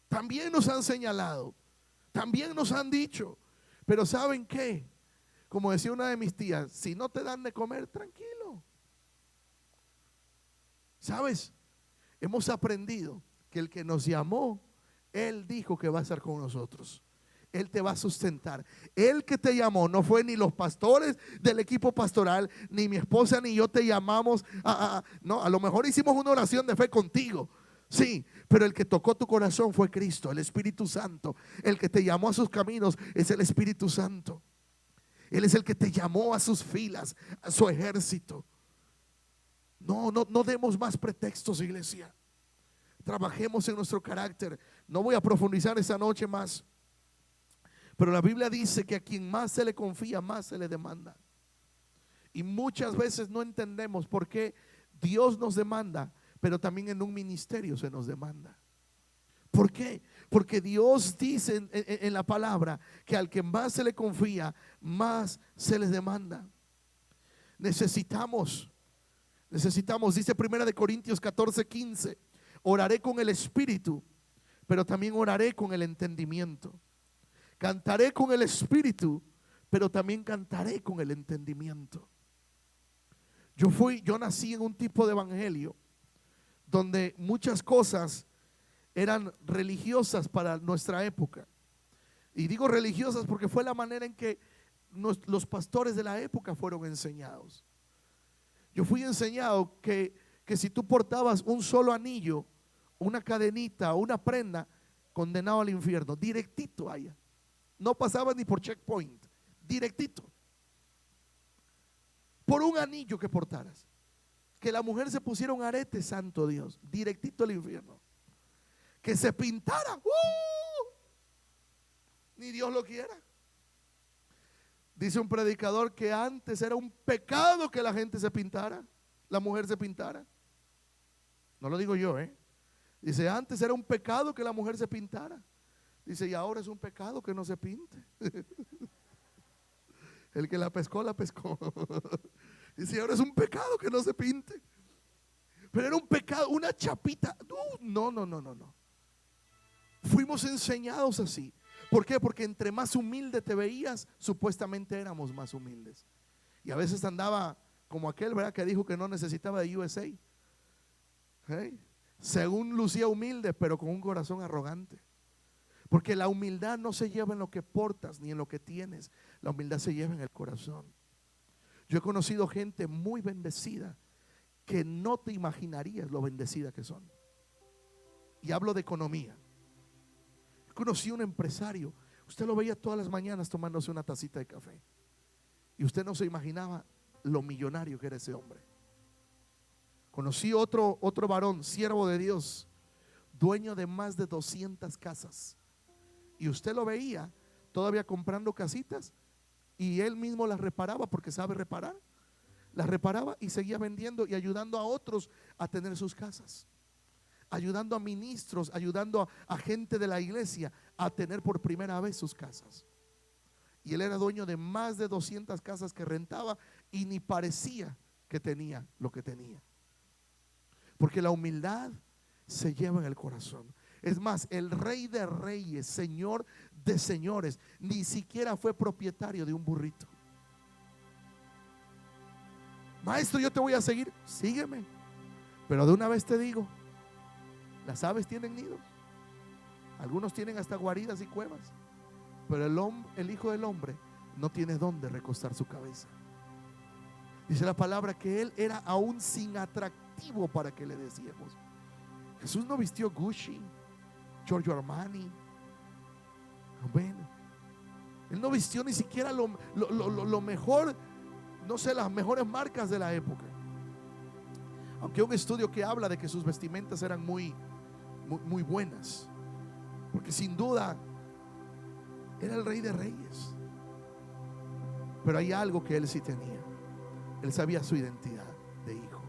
también nos han señalado, también nos han dicho. Pero ¿saben qué? Como decía una de mis tías, si no te dan de comer, tranquilo. ¿Sabes? Hemos aprendido que el que nos llamó, Él dijo que va a estar con nosotros. Él te va a sustentar. El que te llamó no fue ni los pastores del equipo pastoral, ni mi esposa ni yo te llamamos. No, a lo mejor hicimos una oración de fe contigo. Sí, pero el que tocó tu corazón fue Cristo, el Espíritu Santo. El que te llamó a sus caminos es el Espíritu Santo. Él es el que te llamó a sus filas, a su ejército. No demos más pretextos, iglesia. Trabajemos en nuestro carácter. No voy a profundizar esa noche más, pero la Biblia dice que a quien más se le confía, más se le demanda. Y muchas veces no entendemos por qué Dios nos demanda, pero también en un ministerio se nos demanda. ¿Por qué? Porque Dios dice en la palabra que al que más se le confía, más se les demanda. Necesitamos, dice 1 Corintios 14:15, oraré con el espíritu, pero también oraré con el entendimiento. Cantaré con el espíritu, pero también cantaré con el entendimiento. Yo nací en un tipo de evangelio donde muchas cosas eran religiosas para nuestra época. Y digo religiosas porque fue la manera en que los pastores de la época fueron enseñados. Yo fui enseñado que si tú portabas un solo anillo, una cadenita o una prenda, condenado al infierno, directito allá. No pasabas ni por checkpoint, directito. Por un anillo que portaras. Que la mujer se pusiera un arete, santo Dios, directito al infierno. Que se pintara, ni Dios lo quiera. Dice un predicador que antes era un pecado que la gente se pintara, la mujer se pintara. No lo digo yo, Dice, antes era un pecado que la mujer se pintara. Dice, y ahora es un pecado que no se pinte. El que la pescó, la pescó. Dice, ahora es un pecado que no se pinte. Pero era un pecado, una chapita. No. Fuimos enseñados así. ¿Por qué? Porque entre más humilde te veías, supuestamente éramos más humildes. Y a veces andaba como aquel, ¿verdad?, que dijo que no necesitaba de USA. Según lucía humilde, pero con un corazón arrogante. Porque la humildad no se lleva en lo que portas ni en lo que tienes. La humildad se lleva en el corazón. Yo he conocido gente muy bendecida que no te imaginarías lo bendecida que son. Y hablo de economía. Conocí un empresario, usted lo veía todas las mañanas tomándose una tacita de café y usted no se imaginaba lo millonario que era ese hombre. Conocí otro varón, siervo de Dios, dueño de más de 200 casas, y usted lo veía todavía comprando casitas y él mismo las reparaba porque sabe reparar. Las reparaba y seguía vendiendo y ayudando a otros a tener sus casas, ayudando a ministros, ayudando a gente de la iglesia a tener por primera vez sus casas. Y él era dueño de más de 200 casas que rentaba y ni parecía que tenía lo que tenía. Porque la humildad se lleva en el corazón. Es más, el Rey de Reyes, Señor de señores, ni siquiera fue propietario de un burrito. Maestro, yo te voy a seguir, sígueme. Pero de una vez te digo, las aves tienen nidos, algunos tienen hasta guaridas y cuevas, pero el Hijo del Hombre no tiene dónde recostar su cabeza. Dice la palabra que él era aún sin atractivo para que le decíamos. Jesús no vistió Gucci, Giorgio Armani. Amén. Él no vistió ni siquiera lo mejor, no sé, las mejores marcas de la época. Aunque hay un estudio que habla de que sus vestimentas eran muy buenas, porque sin duda era el Rey de Reyes. Pero hay algo que él sí tenía. Él sabía su identidad de hijo.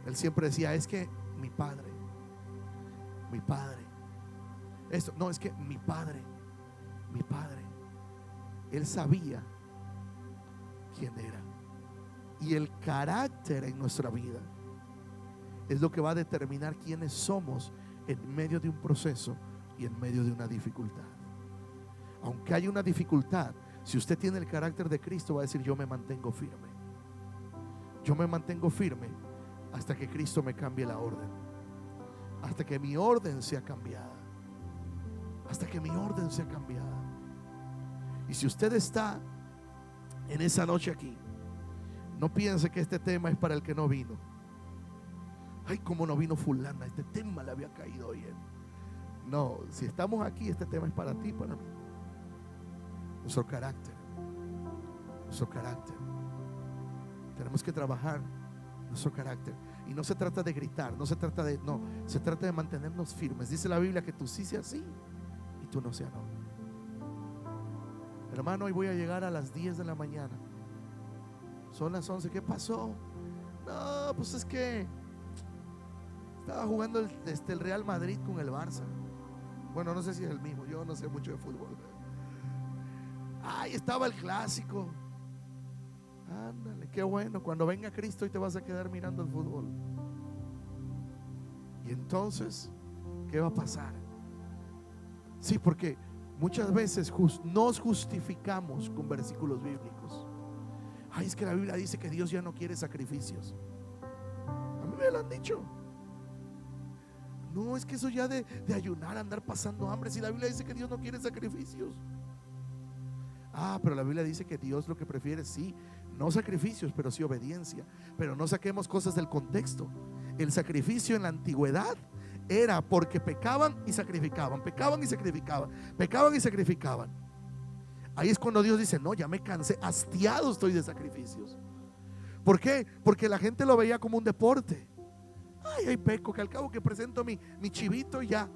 Él siempre decía, es que mi padre, esto, no, es que mi padre. Él sabía quién era. Y el carácter en nuestra vida es lo que va a determinar quiénes somos en medio de un proceso y en medio de una dificultad. Aunque haya una dificultad, si usted tiene el carácter de Cristo, va a decir, yo me mantengo firme. Yo me mantengo firme hasta que Cristo me cambie la orden, hasta que mi orden sea cambiada, hasta que mi orden sea cambiada. Y si usted está en esa noche aquí, no piense que este tema es para el que no vino. Ay, como no vino fulana, este tema le había caído bien. No, si estamos aquí, este tema es para ti, para mí. Nuestro carácter. Tenemos que trabajar nuestro carácter. Y no se trata de gritar, no se trata de, no, se trata de mantenernos firmes. Dice la Biblia que tú sí seas sí y tú no seas no. Hermano, hoy voy a llegar a las 10 de la mañana. Son las 11. ¿Qué pasó? No, pues es que estaba jugando el Real Madrid con el Barça. Bueno, no sé si es el mismo, yo no sé mucho de fútbol. Ay, estaba el clásico. Ándale, qué bueno. Cuando venga Cristo y te vas a quedar mirando el fútbol. Y entonces, ¿qué va a pasar? Sí, porque muchas veces nos justificamos con versículos bíblicos. Ay, es que la Biblia dice que Dios ya no quiere sacrificios. A mí me lo han dicho. No, es que eso ya de ayunar, andar pasando hambre. Si la Biblia dice que Dios no quiere sacrificios. Ah, pero la Biblia dice que Dios lo que prefiere, sí, no sacrificios, pero sí obediencia. Pero no saquemos cosas del contexto. El sacrificio en la antigüedad era porque pecaban y sacrificaban, pecaban y sacrificaban, pecaban y sacrificaban. Ahí es cuando Dios dice: no, ya me cansé, hastiado estoy de sacrificios. ¿Por qué? Porque la gente lo veía como un deporte. Ay, hay peco, que al cabo que presento mi chivito y ya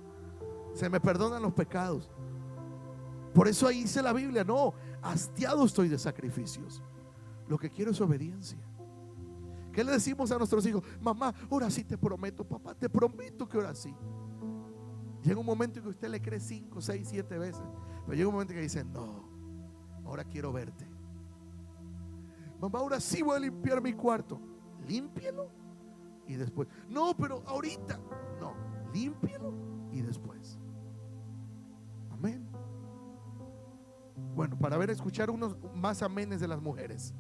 se me perdonan los pecados. Por eso ahí dice la Biblia: no, hastiado estoy de sacrificios. Lo que quiero es obediencia. ¿Qué le decimos a nuestros hijos? Mamá, ahora sí te prometo, papá, te prometo que ahora sí. Llega un momento en que usted le cree 5, 6, 7 veces. Pero llega un momento en que dice: no, ahora quiero verte. Mamá, ahora sí voy a limpiar mi cuarto. Límpielo y después. No, pero ahorita. No, límpielo y después. Amén. Bueno, para ver, escuchar unos más amenes de las mujeres.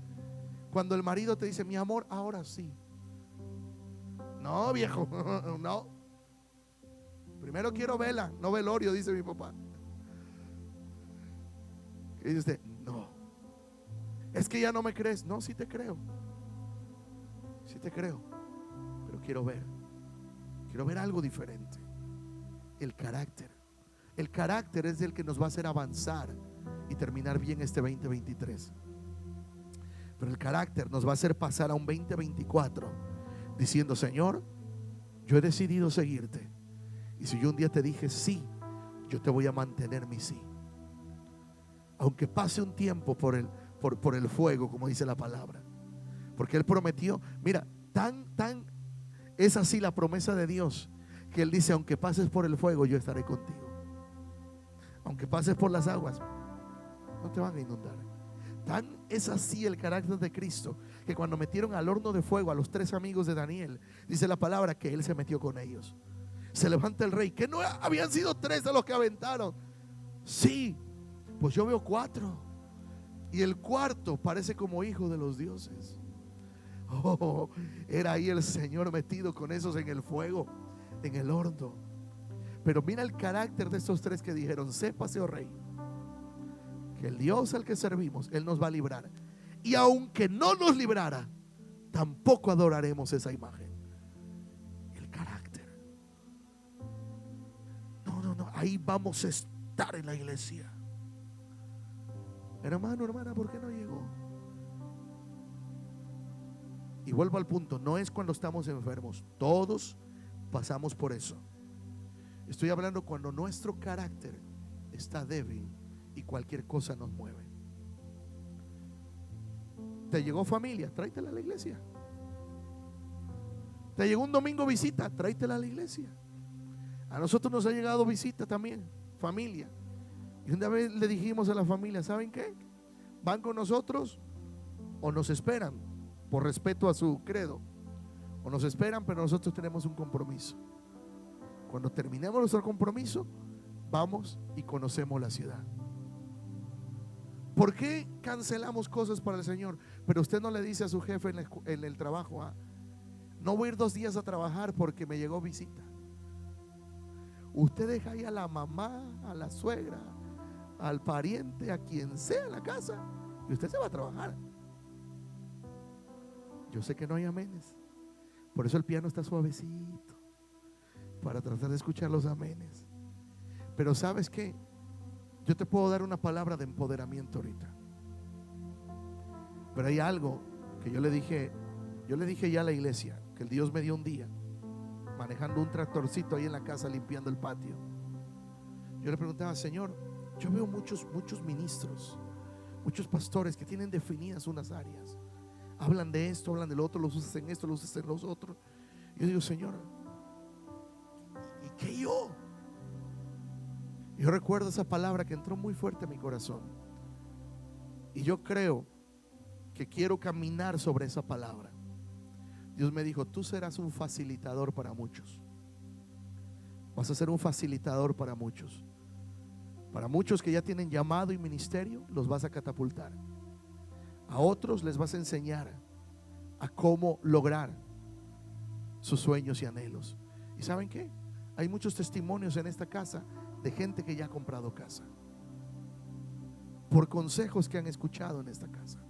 Cuando el marido te dice: mi amor, ahora sí. No, viejo, no. Primero quiero vela, no velorio, dice mi papá. ¿Qué dice usted? No. Es que ya no me crees. No, sí te creo. Sí te creo. Pero quiero ver algo diferente. El carácter. El carácter es el que nos va a hacer avanzar y terminar bien este 2023. Pero el carácter nos va a hacer pasar a un 2024 diciendo: Señor, yo he decidido seguirte. Y si yo un día te dije sí, yo te voy a mantener mi sí. Aunque pase un tiempo por el fuego, como dice la palabra. Porque Él prometió, mira, tan es así la promesa de Dios, que Él dice: aunque pases por el fuego, yo estaré contigo. Aunque pases por las aguas, no te van a inundar. Tan es así el carácter de Cristo, que cuando metieron al horno de fuego a los 3 amigos de Daniel, dice la palabra que Él se metió con ellos. Se levanta el rey: que no habían sido 3 a los que aventaron. Sí, pues yo veo 4, y el cuarto parece como hijo de los dioses. Oh, era ahí el Señor metido con esos en el fuego, en el horno. Pero mira el carácter de estos 3 que dijeron: sépase, oh rey, que el Dios al que servimos, Él nos va a librar. Y aunque no nos librara, tampoco adoraremos esa imagen. El carácter. No, ahí vamos a estar en la iglesia. Hermano, hermana, ¿por qué no llegó? Y vuelvo al punto: no es cuando estamos enfermos. Todos pasamos por eso. Estoy hablando cuando nuestro carácter está débil y cualquier cosa nos mueve. Te llegó familia, tráetela a la iglesia. Te llegó un domingo visita, tráetela a la iglesia. A nosotros nos ha llegado visita también, familia. Y una vez le dijimos a la familia: ¿saben qué? ¿Van con nosotros o nos esperan? Por respeto a su credo. O nos esperan, pero nosotros tenemos un compromiso. Cuando terminemos nuestro compromiso, vamos y conocemos la ciudad. ¿Por qué cancelamos cosas para el Señor? Pero usted no le dice a su jefe en el trabajo: no voy a ir 2 días a trabajar porque me llegó visita. Usted deja ahí a la mamá, a la suegra, al pariente, a quien sea en la casa, y usted se va a trabajar. Yo sé que no hay amenes. Por eso el piano está suavecito, para tratar de escuchar los amenes. Pero ¿sabes qué? Yo te puedo dar una palabra de empoderamiento ahorita. Pero hay algo que yo le dije ya a la iglesia. que el Dios me dio un día, manejando un tractorcito ahí en la casa, limpiando el patio. Yo le preguntaba: Señor, yo veo muchos ministros, muchos pastores que tienen definidas unas áreas, hablan de esto, hablan del otro, los usas en esto, los usas en los otros. Yo digo: Señor, ¿y qué yo? Yo recuerdo esa palabra que entró muy fuerte en mi corazón, y yo creo que quiero caminar sobre esa palabra. Dios me dijo: tú serás un facilitador para muchos. Vas a ser un facilitador para muchos. Para muchos que ya tienen llamado y ministerio, los vas a catapultar. A otros les vas a enseñar a cómo lograr sus sueños y anhelos. ¿Y saben qué? Hay muchos testimonios en esta casa de gente que ya ha comprado casa, por consejos que han escuchado en esta casa.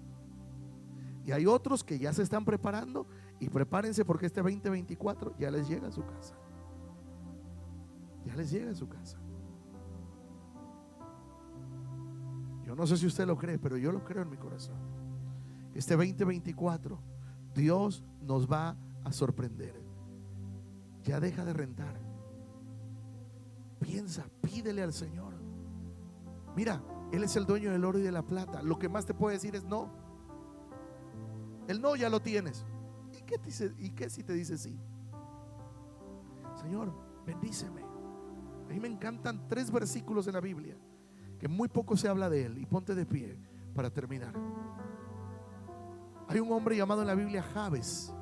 Y hay otros que ya se están preparando, y prepárense porque este 2024 ya les llega a su casa. Ya les llega a su casa. Yo no sé si usted lo cree, pero yo lo creo en mi corazón. Este 2024 Dios nos va a sorprender. Ya deja de rentar. Piensa, pídele al Señor. Mira, Él es el dueño del oro y de la plata. Lo que más te puede decir es no. El no ya lo tienes. ¿Y qué si te dice sí? Señor, bendíceme. A mí me encantan 3 versículos en la Biblia que muy poco se habla de él. Y ponte de pie para terminar. Hay un hombre llamado en la Biblia Jabes,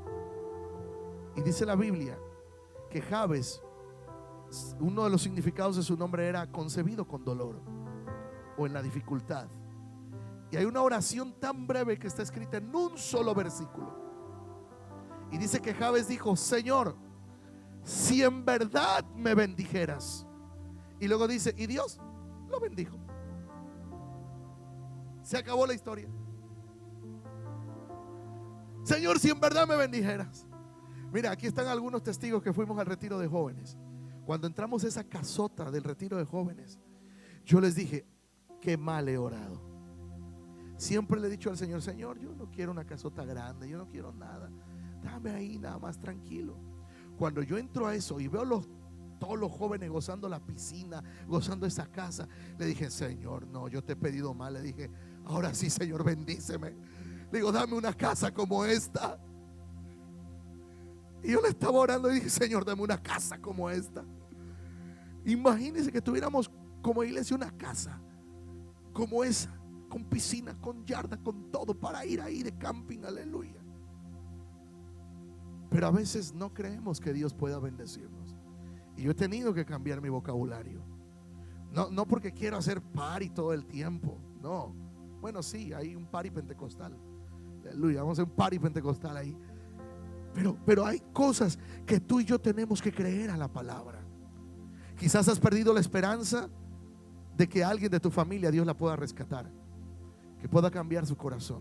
y dice la Biblia que Jabes, uno de los significados de su nombre era concebido con dolor o en la dificultad. Y hay una oración tan breve que está escrita en un solo versículo, y dice que Jabes dijo: Señor, si en verdad me bendijeras. Y luego dice: y Dios lo bendijo. Se acabó la historia. Señor, si en verdad me bendijeras. Mira, aquí están algunos testigos que fuimos al retiro de jóvenes. Cuando entramos a esa casota del retiro de jóvenes, yo les dije: qué mal he orado. Siempre le he dicho al Señor: Señor, yo no quiero una casota grande, yo no quiero nada, dame ahí nada más tranquilo. Cuando yo entro a eso y veo todos los jóvenes gozando la piscina, gozando esa casa, le dije: Señor, no, yo te he pedido mal. Le dije: ahora sí, Señor, bendíceme. Le digo: dame una casa como esta. Y yo le estaba orando y dije: Señor, dame una casa como esta. Imagínense que tuviéramos como iglesia una casa como esa, con piscina, con yarda, con todo para ir ahí de camping, aleluya. Pero a veces no creemos que Dios pueda bendecirnos. Y yo he tenido que cambiar mi vocabulario. No porque quiero hacer party todo el tiempo, no. Bueno, sí, hay un party pentecostal, aleluya, vamos a hacer un party pentecostal ahí. Pero hay cosas que tú y yo tenemos que creer a la palabra. Quizás has perdido la esperanza de que alguien de tu familia Dios la pueda rescatar, que pueda cambiar su corazón.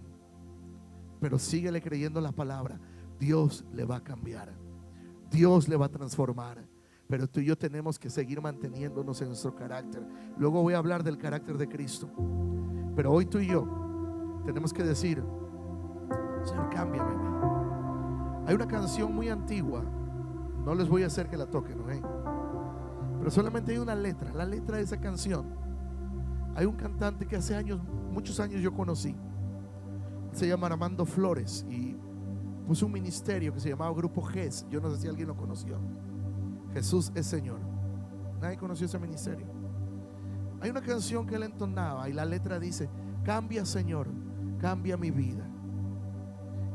Pero síguele creyendo la palabra. Dios le va a cambiar, Dios le va a transformar. Pero tú y yo tenemos que seguir manteniéndonos en nuestro carácter. Luego voy a hablar del carácter de Cristo, pero hoy tú y yo tenemos que decir: Señor, cámbiame a mí. Hay una canción muy antigua, no les voy a hacer que la toquen, ¿no? Pero solamente hay una letra. La letra de esa canción, hay un cantante que hace años, muchos años yo conocí. Se llama Armando Flores y puso un ministerio que se llamaba Grupo GES. Yo no sé si alguien lo conoció. Jesús es Señor. Nadie conoció ese ministerio. Hay una canción que él entonaba y la letra dice: cambia, Señor, cambia mi vida.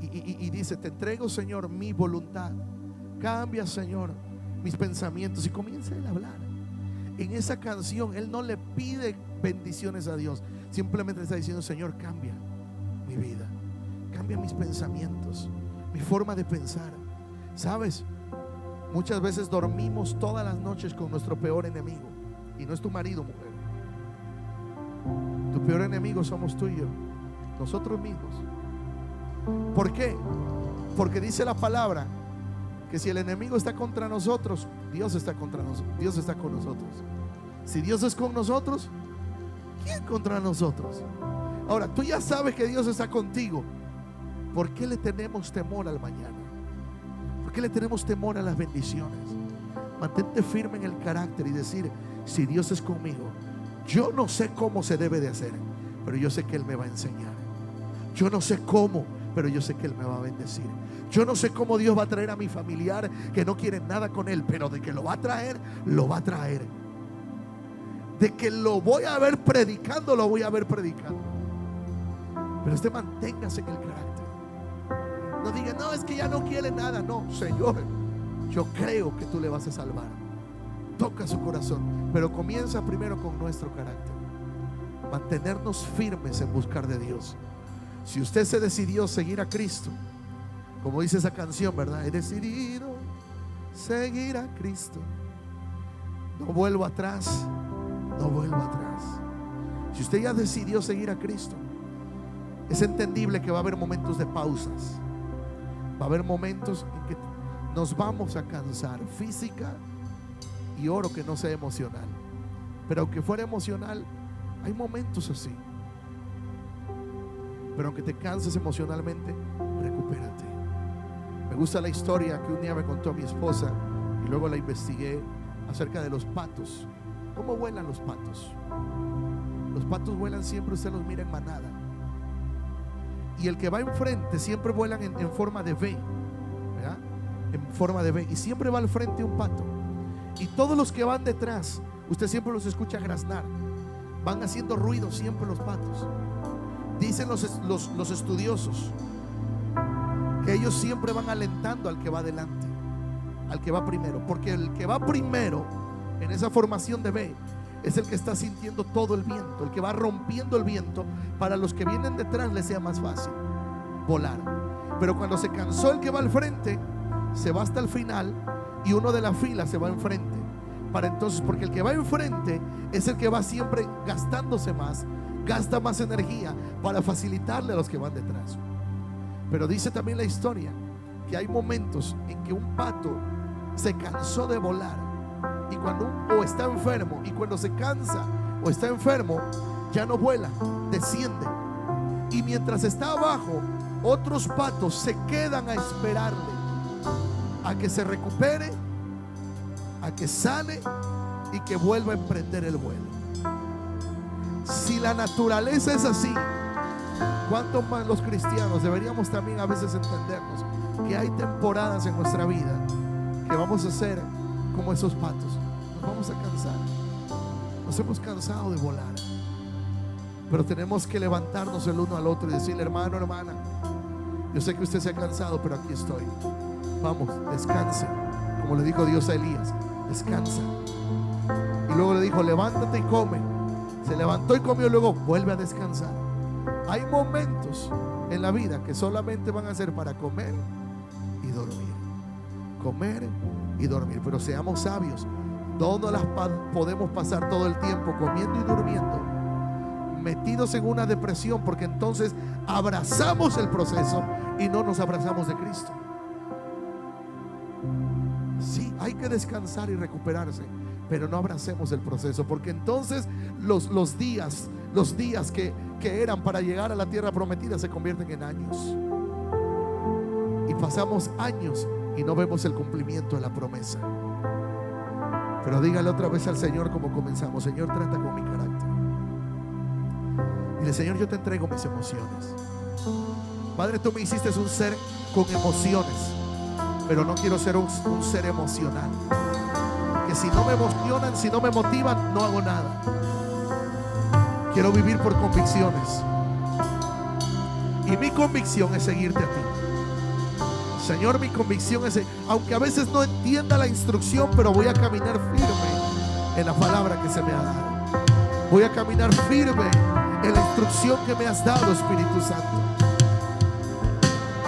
Y dice: te entrego, Señor, mi voluntad. Cambia, Señor, mis pensamientos. Y comienza él a hablar. En esa canción él no le pide bendiciones a Dios, simplemente está diciendo: Señor, cambia mi vida, cambia mis pensamientos, mi forma de pensar. ¿Sabes? Muchas veces dormimos todas las noches con nuestro peor enemigo, y no es tu marido, mujer. Tu peor enemigo somos tú y yo, nosotros mismos. ¿Por qué? Porque dice la palabra que si el enemigo está contra nosotros, Dios está contra nosotros, Dios está con nosotros. Si Dios es con nosotros, ¿quién contra nosotros? Ahora, tú ya sabes que Dios está contigo. ¿Por qué le tenemos temor al mañana? ¿Por qué le tenemos temor a las bendiciones? Mantente firme en el carácter y decir: si Dios es conmigo, yo no sé cómo se debe de hacer, pero yo sé que Él me va a enseñar. Yo no sé cómo, pero yo sé que Él me va a bendecir. Yo no sé cómo Dios va a traer a mi familiar que no quiere nada con Él, pero de que lo va a traer, lo va a traer. De que lo voy a ver predicando, lo voy a ver predicando. Pero usted manténgase en el carácter. No diga: no, es que ya no quiere nada. No, Señor, yo creo que tú le vas a salvar. Toca su corazón, pero comienza primero con nuestro carácter. Mantenernos firmes en buscar de Dios. Si usted se decidió seguir a Cristo, como dice esa canción, ¿verdad? He decidido seguir a Cristo. No vuelvo atrás, no vuelvo atrás. Si usted ya decidió seguir a Cristo, es entendible que va a haber momentos de pausas. Va a haber momentos en que nos vamos a cansar física y oro que no sea emocional. Pero aunque fuera emocional, hay momentos así. Pero aunque te canses emocionalmente, recupérate. Me gusta la historia que un día me contó mi esposa y luego la investigué acerca de los patos. ¿Cómo vuelan los patos? Los patos vuelan siempre, usted los mira en manada. Y el que va enfrente siempre vuelan en forma de V, ¿verdad? En forma de V. Y siempre va al frente un pato. Y todos los que van detrás, usted siempre los escucha graznar. Van haciendo ruido siempre los patos. Dicen los estudiosos que ellos siempre van alentando al que va adelante, al que va primero. Porque el que va primero en esa formación de V es el que está sintiendo todo el viento, el que va rompiendo el viento. Para los que vienen detrás les sea más fácil volar. Pero cuando se cansó el que va al frente, se va hasta el final y uno de la fila se va enfrente. Para entonces, porque el que va enfrente es el que va siempre gastándose más, gasta más energía para facilitarle a los que van detrás. Pero dice también la historia que hay momentos en que un pato se cansó de volar, y cuando o está enfermo, y cuando se cansa o está enfermo, ya no vuela, desciende. Y mientras está abajo, otros patos se quedan a esperarle a que se recupere, a que sane y que vuelva a emprender el vuelo. Si la naturaleza es así, ¿cuánto más los cristianos deberíamos también a veces entendernos que hay temporadas en nuestra vida que vamos a ser como esos patos? Nos vamos a cansar. Nos hemos cansado de volar, pero tenemos que levantarnos el uno al otro y decirle: hermano, hermana, yo sé que usted se ha cansado, pero aquí estoy. Vamos, descanse. Como le dijo Dios a Elías: descansa. Y luego le dijo: levántate y come. Se levantó y comió, luego vuelve a descansar. Hay momentos en la vida que solamente van a ser para comer y dormir. Comer y dormir. Pero seamos sabios. No nos las podemos pasar todo el tiempo comiendo y durmiendo, metidos en una depresión, porque entonces abrazamos el proceso y no nos abrazamos de Cristo. Sí, hay que descansar y recuperarse, pero no abracemos el proceso, porque entonces los días que eran para llegar a la tierra prometida se convierten en años, y pasamos años y no vemos el cumplimiento de la promesa. Pero dígale otra vez al Señor como comenzamos: Señor, trata con mi carácter. Dile: Señor, yo te entrego mis emociones. Padre, tú me hiciste un ser con emociones, pero no quiero ser un ser emocional, que si no me emocionan, si no me motivan, no hago nada. Quiero vivir por convicciones, y mi convicción es seguirte a ti. Señor, mi convicción es, aunque a veces no entienda la instrucción, pero voy a caminar firme en la palabra que se me ha dado. Voy a caminar firme en la instrucción que me has dado, Espíritu Santo.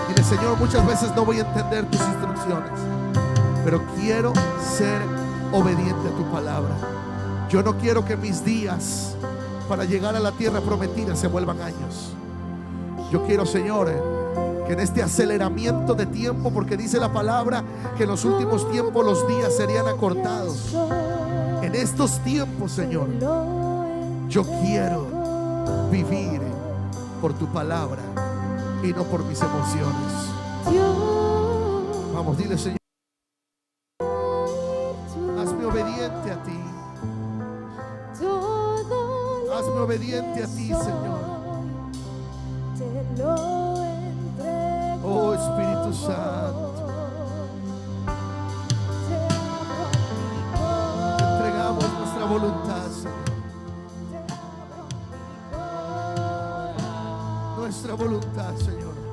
Dile: Señor, muchas veces no voy a entender tus instrucciones, pero quiero ser obediente a tu palabra. Yo no quiero que mis días para llegar a la tierra prometida se vuelvan años. Yo quiero, Señor, que en este aceleramiento de tiempo, porque dice la palabra que en los últimos tiempos los días serían acortados, en estos tiempos, Señor, yo quiero vivir por tu palabra y no por mis emociones. Vamos, dile, Señor, hazme obediente a ti. Hazme obediente a ti, Señor. Oh Espíritu Santo, te entregamos nuestra voluntad, Señor. Nuestra voluntad, Señor.